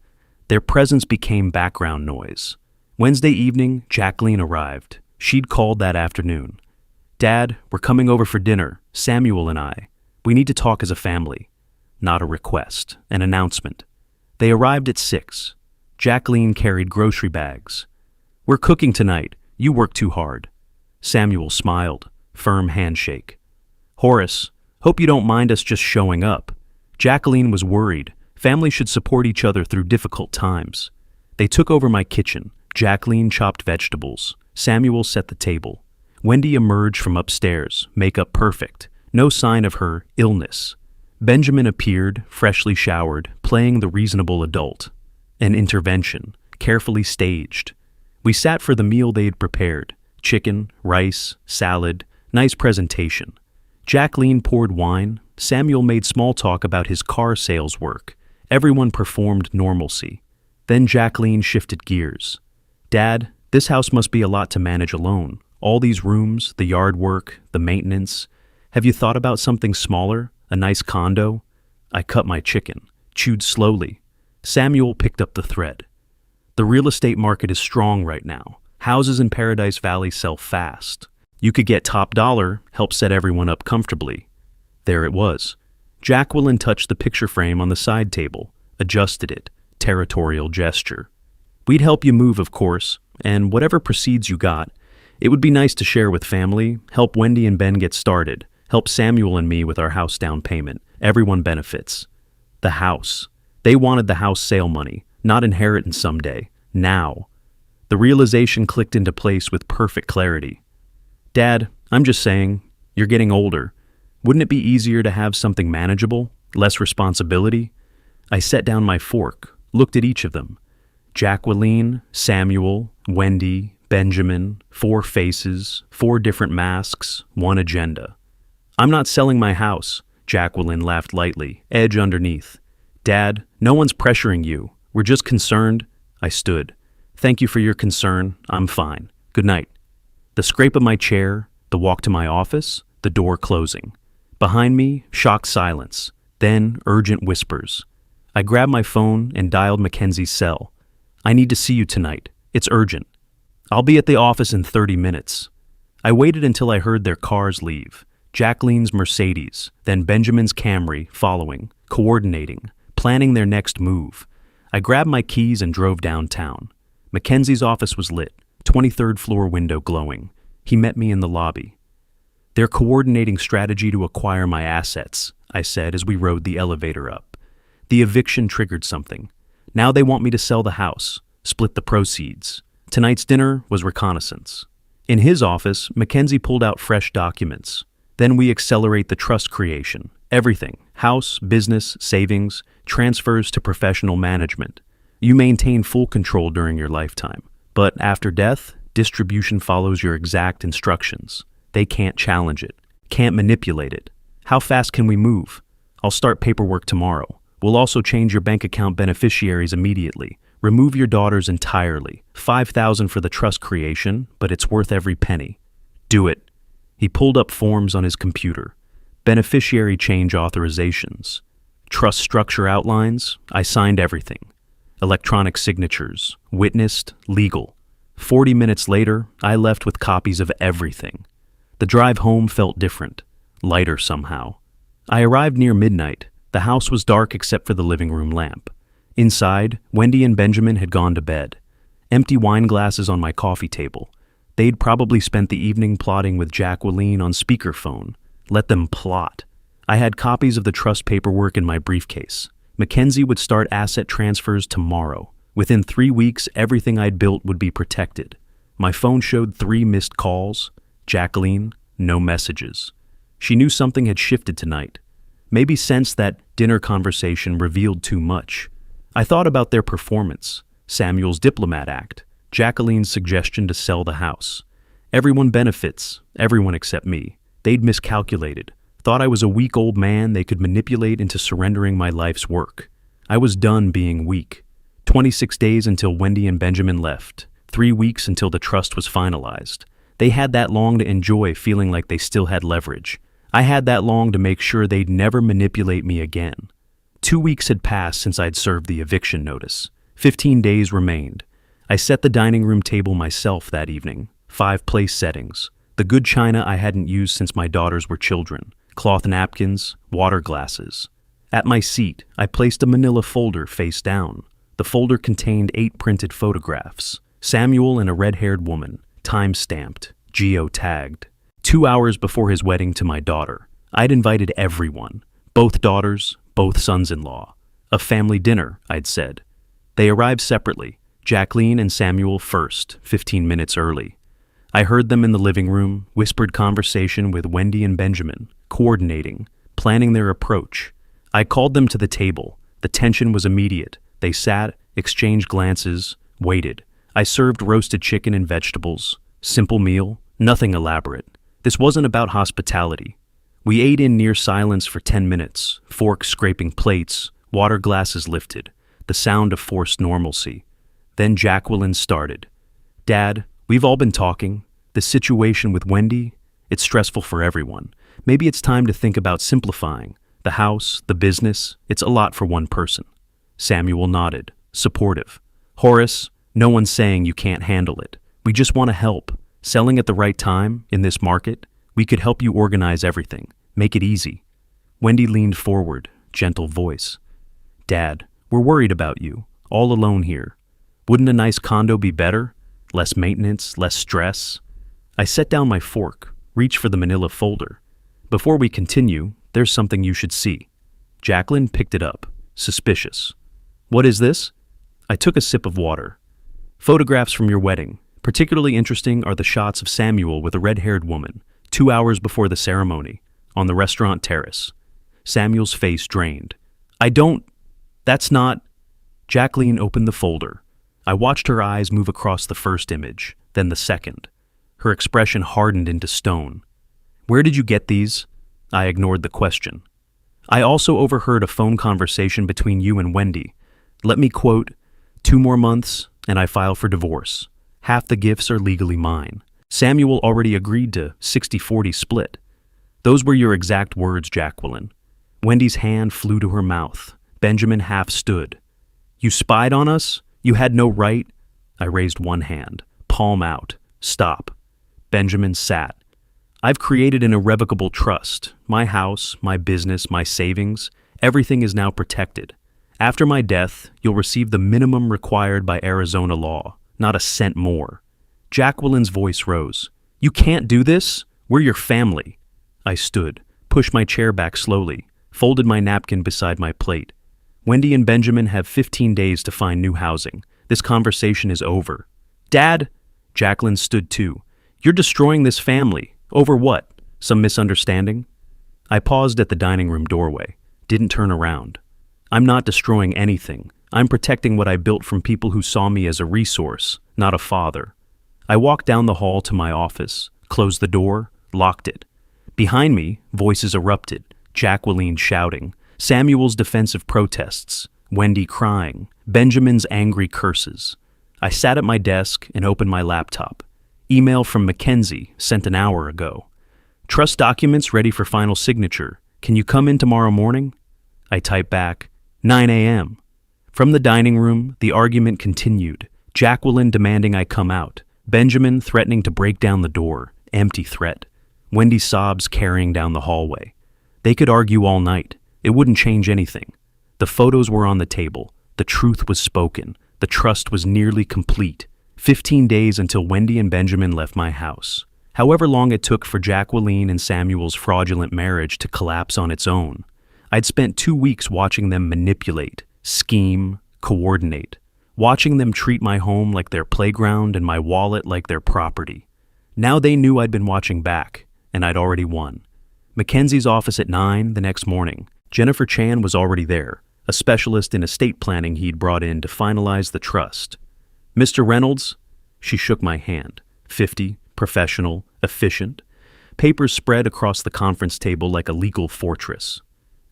Their presence became background noise. Wednesday evening, Jacqueline arrived. She'd called that afternoon. "Dad, we're coming over for dinner, Samuel and I. We need to talk as a family." Not a request, an announcement. They arrived at 6. Jacqueline carried grocery bags. "We're cooking tonight. You work too hard." Samuel smiled, firm handshake. "Horace, hope you don't mind us just showing up." Jacqueline was worried. Families should support each other through difficult times. They took over my kitchen. Jacqueline chopped vegetables. Samuel set the table. Wendy emerged from upstairs, makeup perfect, no sign of her illness. Benjamin appeared, freshly showered, playing the reasonable adult. An intervention, carefully staged. We sat for the meal they'd prepared: chicken, rice, salad, nice presentation. Jacqueline poured wine. Samuel made small talk about his car sales work. Everyone performed normalcy. Then Jacqueline shifted gears. "Dad, this house must be a lot to manage alone. All these rooms, the yard work, the maintenance. Have you thought about something smaller? A nice condo?" I cut my chicken, chewed slowly. Samuel picked up the thread. "The real estate market is strong right now. Houses in Paradise Valley sell fast. You could get top dollar, help set everyone up comfortably." There it was. Jacqueline touched the picture frame on the side table, adjusted it, territorial gesture. "We'd help you move, of course, and whatever proceeds you got, it would be nice to share with family, help Wendy and Ben get started, help Samuel and me with our house down payment. Everyone benefits." The house. They wanted the house sale money, not inheritance someday. Now. The realization clicked into place with perfect clarity. "Dad, I'm just saying, you're getting older. Wouldn't it be easier to have something manageable, less responsibility?" I set down my fork, looked at each of them. Jacqueline, Samuel, Wendy, Benjamin, 4 faces, 4 different masks, 1 agenda. "I'm not selling my house," Jacqueline laughed lightly, edge underneath. "Dad, no one's pressuring you. We're just concerned." I stood. Thank you for your concern. I'm fine. Good night. The scrape of my chair, the walk to my office, the door closing. Behind me, shocked silence, then urgent whispers. I grabbed my phone and dialed Mackenzie's cell. I need to see you tonight. It's urgent. I'll be at the office in 30 minutes. I waited until I heard their cars leave. Jacqueline's Mercedes, then Benjamin's Camry following, coordinating, planning their next move. I grabbed my keys and drove downtown. Mackenzie's office was lit, 23rd floor window glowing. He met me in the lobby. They're coordinating strategy to acquire my assets, I said as we rode the elevator up. The eviction triggered something. Now they want me to sell the house, split the proceeds. Tonight's dinner was reconnaissance. In his office, Mackenzie pulled out fresh documents. Then we accelerate the trust creation. Everything, house, business, savings, transfers to professional management. You maintain full control during your lifetime. But after death, distribution follows your exact instructions. They can't challenge it, can't manipulate it. How fast can we move? I'll start paperwork tomorrow. We'll also change your bank account beneficiaries immediately. Remove your daughters entirely. $5,000 for the trust creation, but it's worth every penny. Do it. He pulled up forms on his computer. Beneficiary change authorizations. Trust structure outlines. I signed everything. Electronic signatures. Witnessed. Legal. 40 minutes later, I left with copies of everything. The drive home felt different. Lighter somehow. I arrived near midnight. The house was dark except for the living room lamp. Inside, Wendy and Benjamin had gone to bed. Empty wine glasses on my coffee table. They'd probably spent the evening plotting with Jacqueline on speakerphone. Let them plot. I had copies of the trust paperwork in my briefcase. Mackenzie would start asset transfers tomorrow. Within 3 weeks, everything I'd built would be protected. My phone showed 3 missed calls. Jacqueline, no messages. She knew something had shifted tonight. Maybe sensed that dinner conversation revealed too much. I thought about their performance, Samuel's diplomat act, Jacqueline's suggestion to sell the house. Everyone benefits, everyone except me. They'd miscalculated, thought I was a weak old man they could manipulate into surrendering my life's work. I was done being weak. 26 days until Wendy and Benjamin left, 3 weeks until the trust was finalized. They had that long to enjoy feeling like they still had leverage. I had that long to make sure they'd never manipulate me again. 2 weeks had passed since I'd served the eviction notice. 15 days remained. I set the dining room table myself that evening. 5 place settings. The good china I hadn't used since my daughters were children. Cloth napkins, water glasses. At my seat, I placed a manila folder face down. The folder contained 8 printed photographs. Samuel and a red-haired woman, time-stamped, geo-tagged. 2 hours before his wedding to my daughter. I'd invited everyone. Both daughters, both sons-in-law. A family dinner, I'd said. They arrived separately, Jacqueline and Samuel first, 15 minutes early. I heard them in the living room, whispered conversation with Wendy and Benjamin, coordinating, planning their approach. I called them to the table. The tension was immediate. They sat, exchanged glances, waited. I served roasted chicken and vegetables. Simple meal, nothing elaborate. This wasn't about hospitality. We ate in near silence for 10 minutes, forks scraping plates, water glasses lifted, the sound of forced normalcy. Then Jacqueline started. Dad, we've all been talking. The situation with Wendy, it's stressful for everyone. Maybe it's time to think about simplifying. The house, the business, it's a lot for one person. Samuel nodded, supportive. Horace, no one's saying you can't handle it. We just want to help. Selling at the right time, in this market, we could help you organize everything. Make it easy. Wendy leaned forward, gentle voice. Dad, we're worried about you, all alone here. Wouldn't a nice condo be better? Less maintenance, less stress? I set down my fork, reached for the manila folder. Before we continue, there's something you should see. Jacqueline picked it up, suspicious. What is this? I took a sip of water. Photographs from your wedding. Particularly interesting are the shots of Samuel with a red-haired woman, 2 hours before the ceremony, on the restaurant terrace. Samuel's face drained. That's not... Jacqueline opened the folder. I watched her eyes move across the first image, then the second. Her expression hardened into stone. Where did you get these? I ignored the question. I also overheard a phone conversation between you and Wendy. Let me quote, 2 more months, and I file for divorce. Half the gifts are legally mine. Samuel already agreed to 60-40 split. Those were your exact words, Jacqueline. Wendy's hand flew to her mouth. Benjamin half stood. You spied on us? You had no right? I raised one hand, palm out. Stop. Benjamin sat. I've created an irrevocable trust. My house, my business, my savings, everything is now protected. After my death, you'll receive the minimum required by Arizona law, not a cent more. Jacqueline's voice rose. You can't do this? We're your family. I stood, pushed my chair back slowly, folded my napkin beside my plate. Wendy and Benjamin have 15 days to find new housing. This conversation is over. Dad! Jacqueline stood too. You're destroying this family. Over what? Some misunderstanding? I paused at the dining room doorway, didn't turn around. I'm not destroying anything. I'm protecting what I built from people who saw me as a resource, not a father. I walked down the hall to my office, closed the door, locked it. Behind me, voices erupted, Jacqueline shouting, Samuel's defensive protests, Wendy crying, Benjamin's angry curses. I sat at my desk and opened my laptop. Email from Mackenzie, sent an hour ago. Trust documents ready for final signature. Can you come in tomorrow morning? I typed back, 9 a.m. From the dining room, the argument continued, Jacqueline demanding I come out, Benjamin threatening to break down the door, empty threat. Wendy's sobs carrying down the hallway. They could argue all night. It wouldn't change anything. The photos were on the table. The truth was spoken. The trust was nearly complete. 15 days until Wendy and Benjamin left my house. However long it took for Jacqueline and Samuel's fraudulent marriage to collapse on its own. I'd spent 2 weeks watching them manipulate, scheme, coordinate. Watching them treat my home like their playground and my wallet like their property. Now they knew I'd been watching back, and I'd already won. Mackenzie's office at 9 the next morning. Jennifer Chan was already there, a specialist in estate planning he'd brought in to finalize the trust. Mr. Reynolds? She shook my hand. 50, professional, efficient. Papers spread across the conference table like a legal fortress.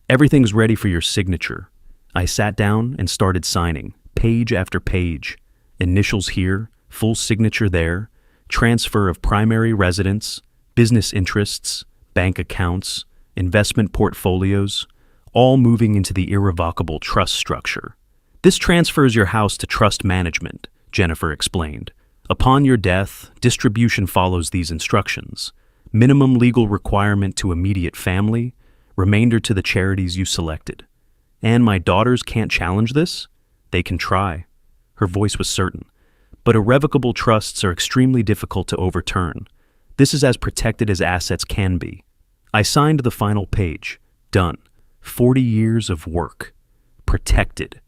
Everything's ready for your signature. I sat down and started signing, page after page. Initials here, full signature there, transfer of primary residence, business interests, bank accounts, investment portfolios, all moving into the irrevocable trust structure. This transfers your house to trust management, Jennifer explained. Upon your death, distribution follows these instructions. Minimum legal requirement to immediate family, remainder to the charities you selected. And my daughters can't challenge this? They can try. Her voice was certain. But irrevocable trusts are extremely difficult to overturn. This is as protected as assets can be. I signed the final page. Done. 40 years of work. Protected.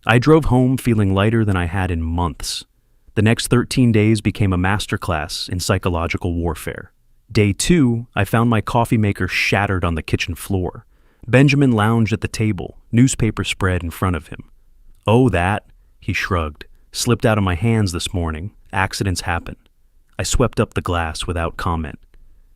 I drove home feeling lighter than I had in months. The next 13 days became a masterclass in psychological warfare. Day 2, I found my coffee maker shattered on the kitchen floor. Benjamin lounged at the table, newspaper spread in front of him. Oh, that, he shrugged, slipped out of my hands this morning. Accidents happen. I swept up the glass without comment.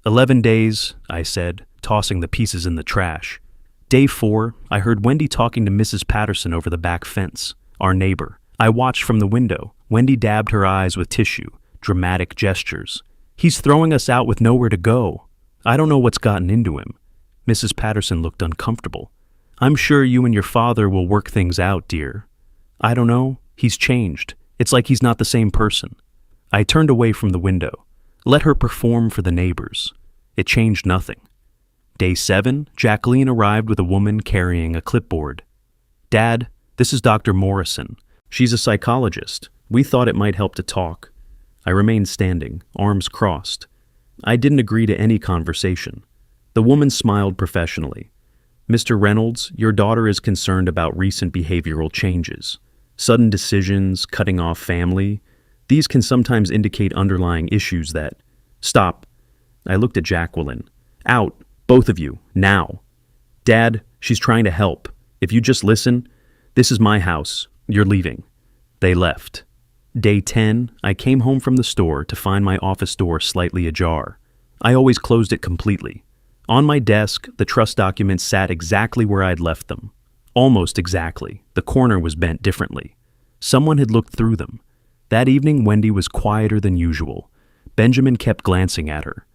11 days, I said, tossing the pieces in the trash. Day 4, I heard Wendy talking to Mrs. Patterson over the back fence, our neighbor. I watched from the window. Wendy dabbed her eyes with tissue, dramatic gestures. He's throwing us out with nowhere to go. I don't know what's gotten into him. Mrs. Patterson looked uncomfortable. I'm sure you and your father will work things out, dear. I don't know. He's changed. It's like he's not the same person. I turned away from the window. Let her perform for the neighbors. It changed nothing. Day 7, Jacqueline arrived with a woman carrying a clipboard. Dad, this is Dr. Morrison. She's a psychologist. We thought it might help to talk. I remained standing, arms crossed. I didn't agree to any conversation. The woman smiled professionally. Mr. Reynolds, your daughter is concerned about recent behavioral changes. Sudden decisions, cutting off family. These can sometimes indicate underlying issues that... Stop. I looked at Jacqueline. Out, both of you, now. Dad, she's trying to help. If you just listen, this is my house. You're leaving. They left. Day 10, I came home from the store to find my office door slightly ajar. I always closed it completely. On my desk, the trust documents sat exactly where I'd left them. Almost exactly. The corner was bent differently. Someone had looked through them. That evening, Wendy was quieter than usual. Benjamin kept glancing at her.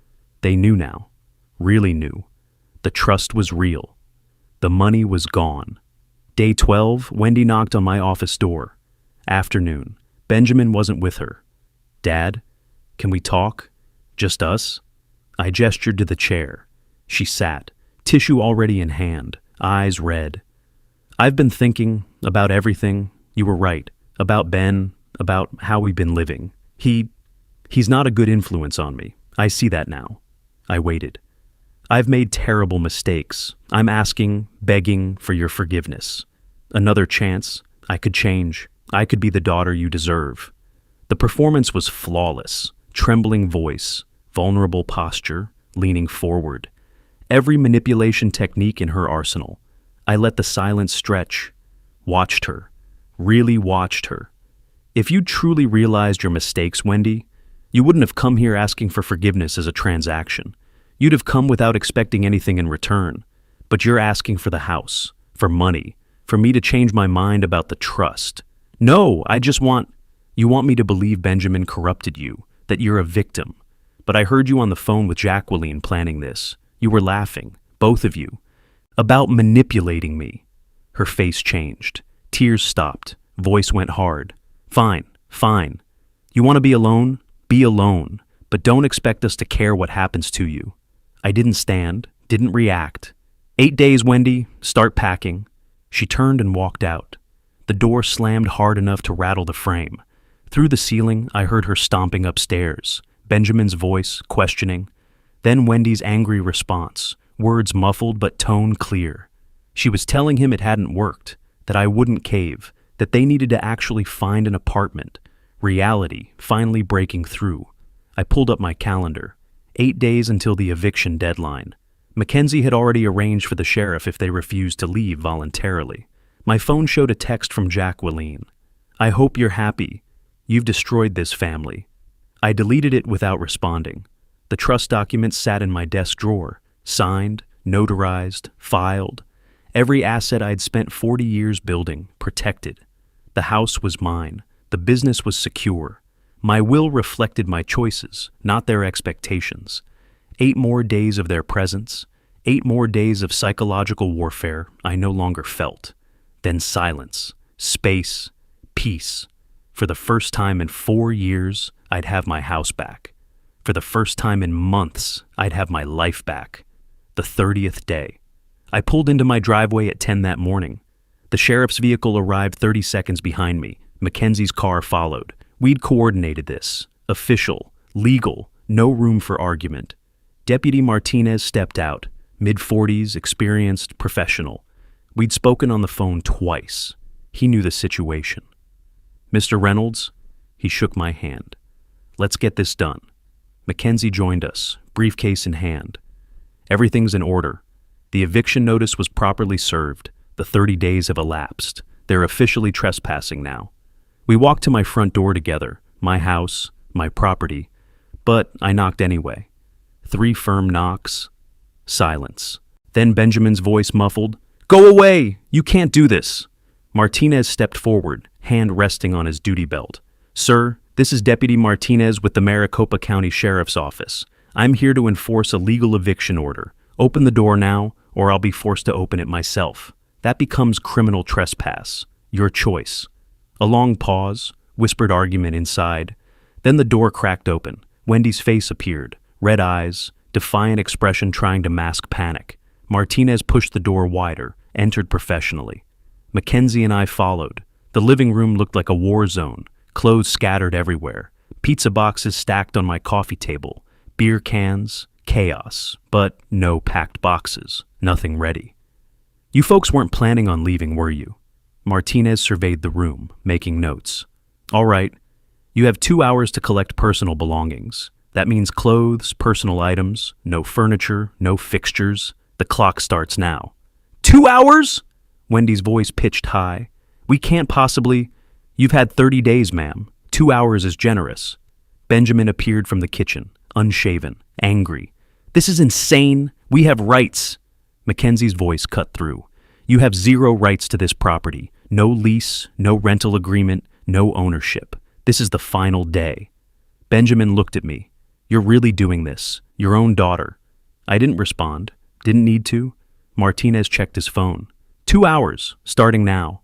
They knew now. Really knew. The trust was real. The money was gone. Day 12, Wendy knocked on my office door. Afternoon. Benjamin wasn't with her. Dad, can we talk? Just us? I gestured to the chair. She sat, tissue already in hand, eyes red. I've been thinking about everything. You were right. About Ben, about how we've been living. He's not a good influence on me. I see that now. I waited. I've made terrible mistakes. I'm asking, begging for your forgiveness. Another chance. I could change. I could be the daughter you deserve. The performance was flawless. Trembling voice, vulnerable posture, leaning forward. Every manipulation technique in her arsenal. I let the silence stretch. Watched her. Really watched her. If you truly realized your mistakes, Wendy, you wouldn't have come here asking for forgiveness as a transaction. You'd have come without expecting anything in return. But you're asking for the house, for money, for me to change my mind about the trust. No, you want me to believe Benjamin corrupted you, that you're a victim. But I heard you on the phone with Jacqueline planning this. You were laughing, both of you, about manipulating me. Her face changed. Tears stopped. Voice went hard. Fine, fine. You want to be alone? Be alone. But don't expect us to care what happens to you. I didn't stand, didn't react. 8 days, Wendy. Start packing. She turned and walked out. The door slammed hard enough to rattle the frame. Through the ceiling, I heard her stomping upstairs. Benjamin's voice, questioning. Then Wendy's angry response, words muffled but tone clear. She was telling him it hadn't worked, that I wouldn't cave, that they needed to actually find an apartment. Reality finally breaking through. I pulled up my calendar. 8 days until the eviction deadline. Mackenzie had already arranged for the sheriff if they refused to leave voluntarily. My phone showed a text from Jacqueline. I hope you're happy. You've destroyed this family. I deleted it without responding. The trust documents sat in my desk drawer, signed, notarized, filed. Every asset I'd spent 40 years building, protected. The house was mine. The business was secure. My will reflected my choices, not their expectations. 8 more days of their presence, 8 more days of psychological warfare I no longer felt. Then silence, space, peace. For the first time in 4 years, I'd have my house back. For the first time in months, I'd have my life back. The 30th day. I pulled into my driveway at 10 that morning. The sheriff's vehicle arrived 30 seconds behind me. Mackenzie's car followed. We'd coordinated this. Official, legal, no room for argument. Deputy Martinez stepped out. Mid-40s, experienced, professional. We'd spoken on the phone twice. He knew the situation. Mr. Reynolds, he shook my hand. Let's get this done. Mackenzie joined us, briefcase in hand. Everything's in order. The eviction notice was properly served. The 30 days have elapsed. They're officially trespassing now. We walked to my front door together, my house, my property, but I knocked anyway. 3 firm knocks. Silence. Then Benjamin's voice muffled, "Go away! You can't do this!" Martinez stepped forward, hand resting on his duty belt. "Sir, this is Deputy Martinez with the Maricopa County Sheriff's Office. I'm here to enforce a legal eviction order. Open the door now, or I'll be forced to open it myself. That becomes criminal trespass. Your choice." A long pause, whispered argument inside. Then the door cracked open. Wendy's face appeared, red eyes, defiant expression trying to mask panic. Martinez pushed the door wider, entered professionally. Mackenzie and I followed. The living room looked like a war zone, clothes scattered everywhere, pizza boxes stacked on my coffee table, beer cans, chaos, but no packed boxes, nothing ready. "You folks weren't planning on leaving, were you?" Martinez surveyed the room, making notes. "All right, you have 2 hours to collect personal belongings. That means clothes, personal items, no furniture, no fixtures. The clock starts now." 2 hours? Wendy's voice pitched high. "We can't possibly—" "You've had 30 days, ma'am. 2 hours is generous." Benjamin appeared from the kitchen, unshaven, angry. "This is insane. We have rights." Mackenzie's voice cut through. "You have 0 rights to this property. No lease, no rental agreement, no ownership. This is the final day. Benjamin looked at me. You're really doing this. Your own daughter. I didn't respond. Didn't need to. Martinez checked his phone. 2 hours, starting now.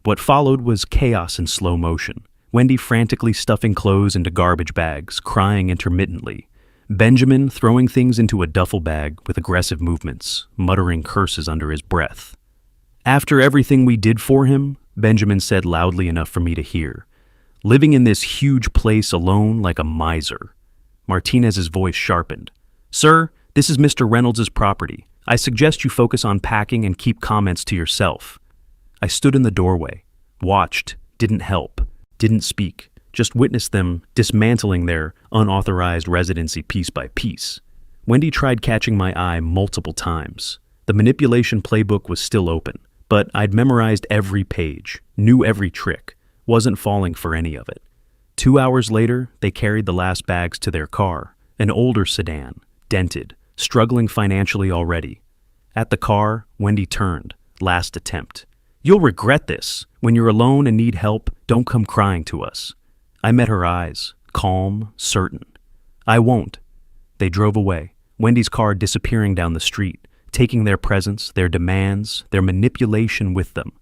What followed was chaos in slow motion. Wendy frantically stuffing clothes into garbage bags, crying intermittently. Benjamin throwing things into a duffel bag with aggressive movements, muttering curses under his breath. After everything we did for him, Benjamin said loudly enough for me to hear, living in this huge place alone like a miser. Martinez's voice sharpened. Sir, this is Mr. Reynolds' property. I suggest you focus on packing and keep comments to yourself. I stood in the doorway, watched, didn't help, didn't speak, just witnessed them dismantling their unauthorized residency piece by piece. Wendy tried catching my eye multiple times. The manipulation playbook was still open, but I'd memorized every page, knew every trick, wasn't falling for any of it. 2 hours later, they carried the last bags to their car, an older sedan, dented, struggling financially already. At the car, Wendy turned, last attempt. You'll regret this. When you're alone and need help, don't come crying to us. I met her eyes, calm, certain. I won't. They drove away, Wendy's car disappearing down the street, taking their presence, their demands, their manipulation with them.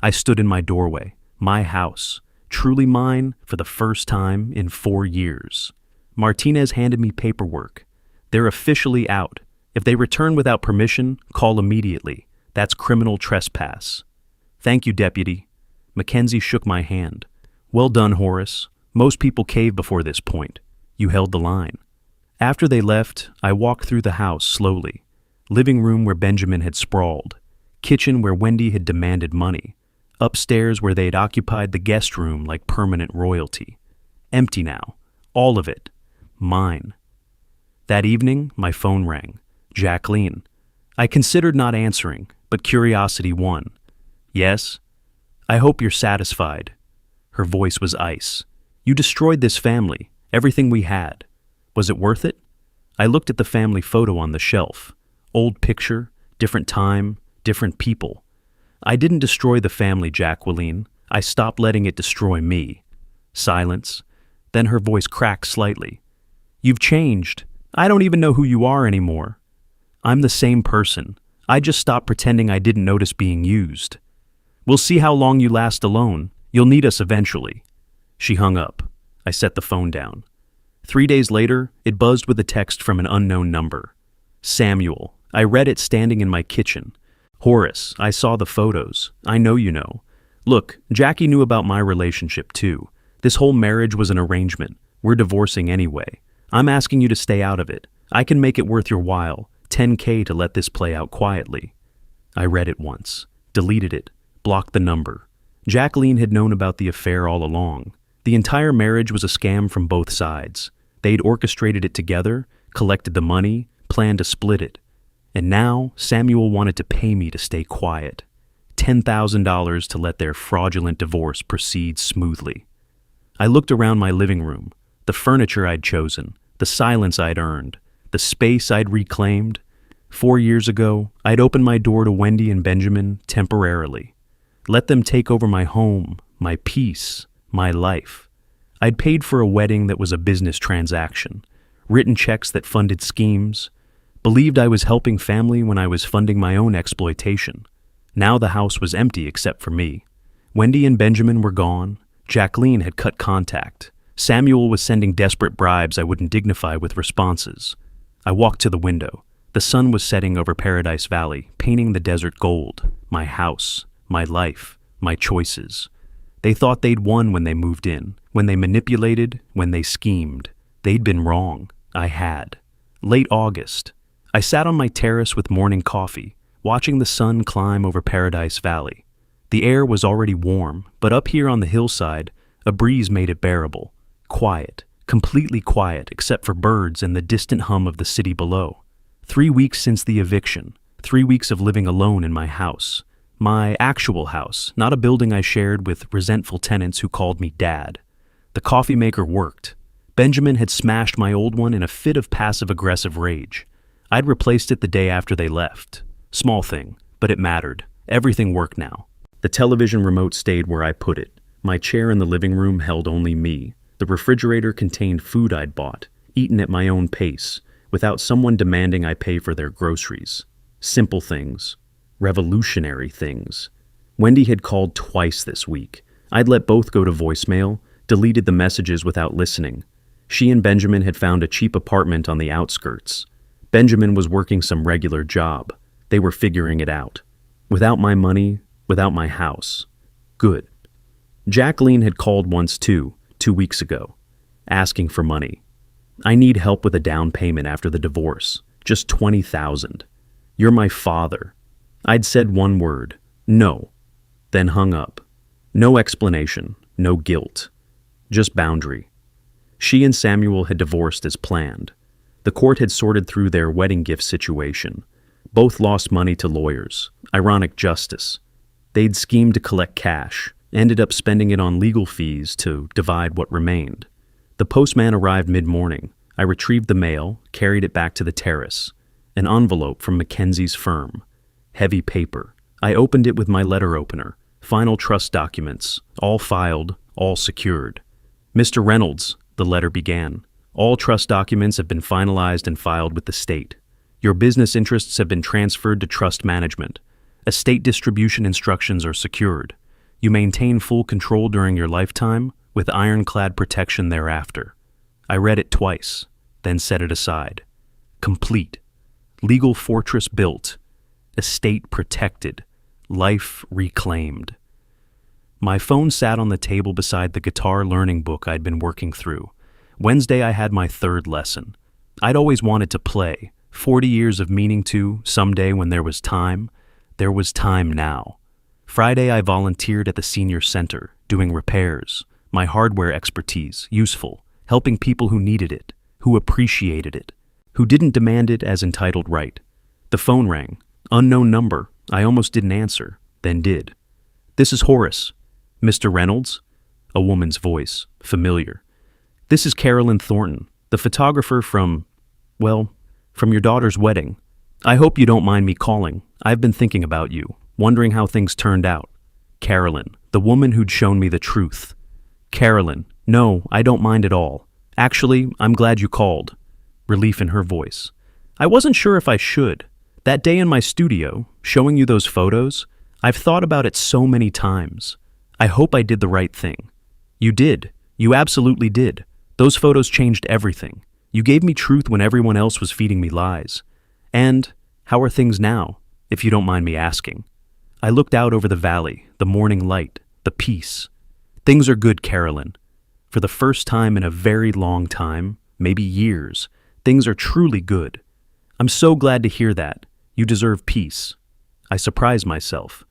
I stood in my doorway, my house, truly mine for the first time in 4 years. Martinez handed me paperwork. They're officially out. If they return without permission, call immediately. That's criminal trespass. Thank you, Deputy. Mackenzie shook my hand. Well done, Horace. Most people cave before this point. You held the line. After they left, I walked through the house slowly. Living room where Benjamin had sprawled. Kitchen where Wendy had demanded money. Upstairs where they had occupied the guest room like permanent royalty. Empty now. All of it. Mine. That evening, my phone rang. Jacqueline. I considered not answering, but curiosity won. Yes? I hope you're satisfied. Her voice was ice. You destroyed this family, everything we had. Was it worth it? I looked at the family photo on the shelf. Old picture, different time, different people. I didn't destroy the family, Jacqueline. I stopped letting it destroy me. Silence. Then her voice cracked slightly. You've changed. I don't even know who you are anymore. I'm the same person. I just stopped pretending I didn't notice being used. We'll see how long you last alone. You'll need us eventually. She hung up. I set the phone down. 3 days later, it buzzed with a text from an unknown number. Samuel. I read it standing in my kitchen. Horace, I saw the photos. I know you know. Look, Jackie knew about my relationship too. This whole marriage was an arrangement. We're divorcing anyway. I'm asking you to stay out of it. I can make it worth your while. $10K to let this play out quietly. I read it once, deleted it, blocked the number. Jacqueline had known about the affair all along. The entire marriage was a scam from both sides. They'd orchestrated it together, collected the money, planned to split it. And now Samuel wanted to pay me to stay quiet. $10,000 to let their fraudulent divorce proceed smoothly. I looked around my living room, the furniture I'd chosen, the silence I'd earned, the space I'd reclaimed. 4 years ago, I'd opened my door to Wendy and Benjamin temporarily. Let them take over my home, my peace, my life. I'd paid for a wedding that was a business transaction, written checks that funded schemes, believed I was helping family when I was funding my own exploitation. Now the house was empty except for me. Wendy and Benjamin were gone. Jacqueline had cut contact. Samuel was sending desperate bribes I wouldn't dignify with responses. I walked to the window. The sun was setting over Paradise Valley, painting the desert gold. My house, my life, my choices. They thought they'd won when they moved in, when they manipulated, when they schemed. They'd been wrong. I had. Late August. I sat on my terrace with morning coffee, watching the sun climb over Paradise Valley. The air was already warm, but up here on the hillside, a breeze made it bearable. Quiet, completely quiet except for birds and the distant hum of the city below. 3 weeks since the eviction, 3 weeks of living alone in my house. My actual house, not a building I shared with resentful tenants who called me Dad. The coffee maker worked. Benjamin had smashed my old one in a fit of passive-aggressive rage. I'd replaced it the day after they left. Small thing, but it mattered. Everything worked now. The The television remote stayed where I put it. My chair in the living room held only me. The refrigerator contained food I'd bought, eaten at my own pace, without someone demanding I pay for their groceries. Simple things. Revolutionary things. Wendy had called twice this week. I'd let both go to voicemail, deleted the messages without listening. She and Benjamin had found a cheap apartment on the outskirts. Benjamin was working some regular job. They were figuring it out. Without my money, without my house. Good. Jacqueline had called once too, 2 weeks ago, asking for money. I need help with a down payment after the divorce. Just $20,000. You're my father. I'd said one word, no, then hung up. No explanation, no guilt. Just boundary. She and Samuel had divorced as planned. The court had sorted through their wedding gift situation. Both lost money to lawyers. Ironic justice. They'd schemed to collect cash, ended up spending it on legal fees to divide what remained. The postman arrived mid-morning. I retrieved the mail, carried it back to the terrace. An envelope from Mackenzie's firm. Heavy paper. I opened it with my letter opener. Final trust documents, all filed, all secured. Mr. Reynolds, the letter began. All trust documents have been finalized and filed with the state. Your business interests have been transferred to trust management. Estate distribution instructions are secured. You maintain full control during your lifetime, with ironclad protection thereafter. I read it twice, then set it aside. Complete. Legal fortress built. Estate protected. Life reclaimed. My phone sat on the table beside the guitar learning book I'd been working through. Wednesday I had my third lesson. I'd always wanted to play. 40 years of meaning to, someday when there was time. There was time now. Friday I volunteered at the senior center, doing repairs. My hardware expertise, useful, helping people who needed it, who appreciated it, who didn't demand it as entitled right. The phone rang. Unknown number. I almost didn't answer, then did. This is Horace. Mr. Reynolds? A woman's voice, familiar. This is Carolyn Thornton, the photographer from your daughter's wedding. I hope you don't mind me calling. I've been thinking about you, wondering how things turned out. Carolyn, the woman who'd shown me the truth. Carolyn, no, I don't mind at all. Actually, I'm glad you called. Relief in her voice. I wasn't sure if I should. That day in my studio, showing you those photos, I've thought about it so many times. I hope I did the right thing. You did. You absolutely did. Those photos changed everything. You gave me truth when everyone else was feeding me lies. And how are things now, if you don't mind me asking? I looked out over the valley, the morning light, the peace. Things are good, Carolyn. For the first time in a very long time, maybe years, things are truly good. I'm so glad to hear that. You deserve peace. I surprised myself.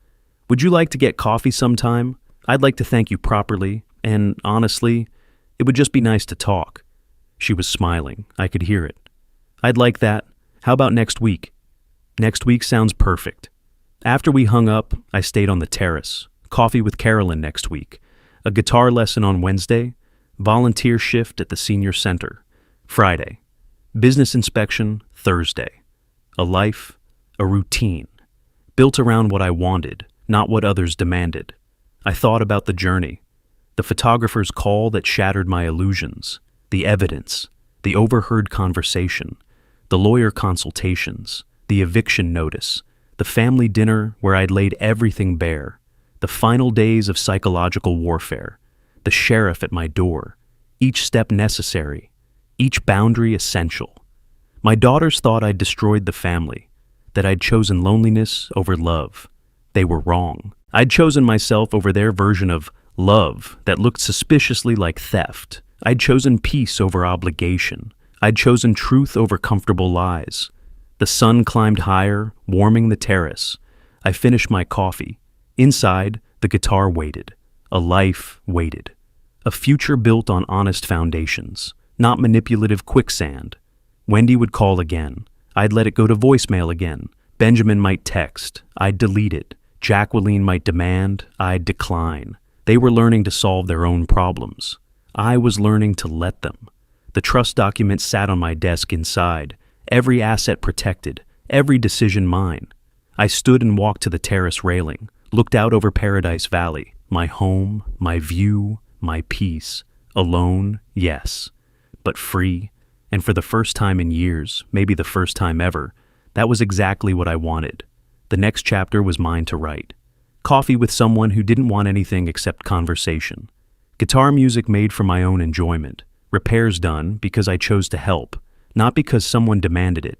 Would you like to get coffee sometime? I'd like to thank you properly, and honestly, it would just be nice to talk. She was smiling. I could hear it. I'd like that. How about next week? Next week sounds perfect. After we hung up, I stayed on the terrace. Coffee with Carolyn next week. A guitar lesson on Wednesday. Volunteer shift at the senior center. Friday. Business inspection Thursday. A life, a routine. Built around what I wanted, not what others demanded. I thought about the journey. The photographer's call that shattered my illusions. The evidence. The overheard conversation. The lawyer consultations. The eviction notice. The family dinner where I'd laid everything bare. The final days of psychological warfare. The sheriff at my door. Each step necessary. Each boundary essential. My daughters thought I'd destroyed the family, that I'd chosen loneliness over love. They were wrong. I'd chosen myself over their version of love that looked suspiciously like theft. I'd chosen peace over obligation. I'd chosen truth over comfortable lies. The sun climbed higher, warming the terrace. I finished my coffee. Inside, the guitar waited. A life waited. A future built on honest foundations, not manipulative quicksand. Wendy would call again. I'd let it go to voicemail again. Benjamin might text. I'd delete it. Jacqueline might demand. I'd decline. They were learning to solve their own problems. I was learning to let them. The trust document sat on my desk inside, every asset protected, every decision mine. I stood and walked to the terrace railing, Looked out over Paradise Valley, my home, my view, my peace. Alone, yes, but free. And for the first time in years, maybe the first time ever, that was exactly what I wanted. The next chapter was mine to write. Coffee with someone who didn't want anything except conversation. Guitar music made for my own enjoyment. Repairs done because I chose to help, not because someone demanded it.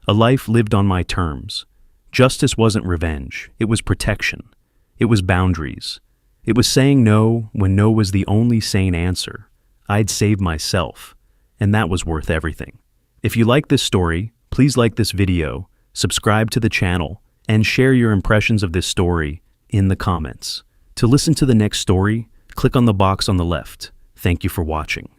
A life lived on my terms. Justice wasn't revenge, it was protection. It was boundaries. It was saying no when no was the only sane answer. I'd save myself, and that was worth everything. If you like this story, please like this video, subscribe to the channel, and share your impressions of this story in the comments. To listen to the next story, click on the box on the left. Thank you for watching.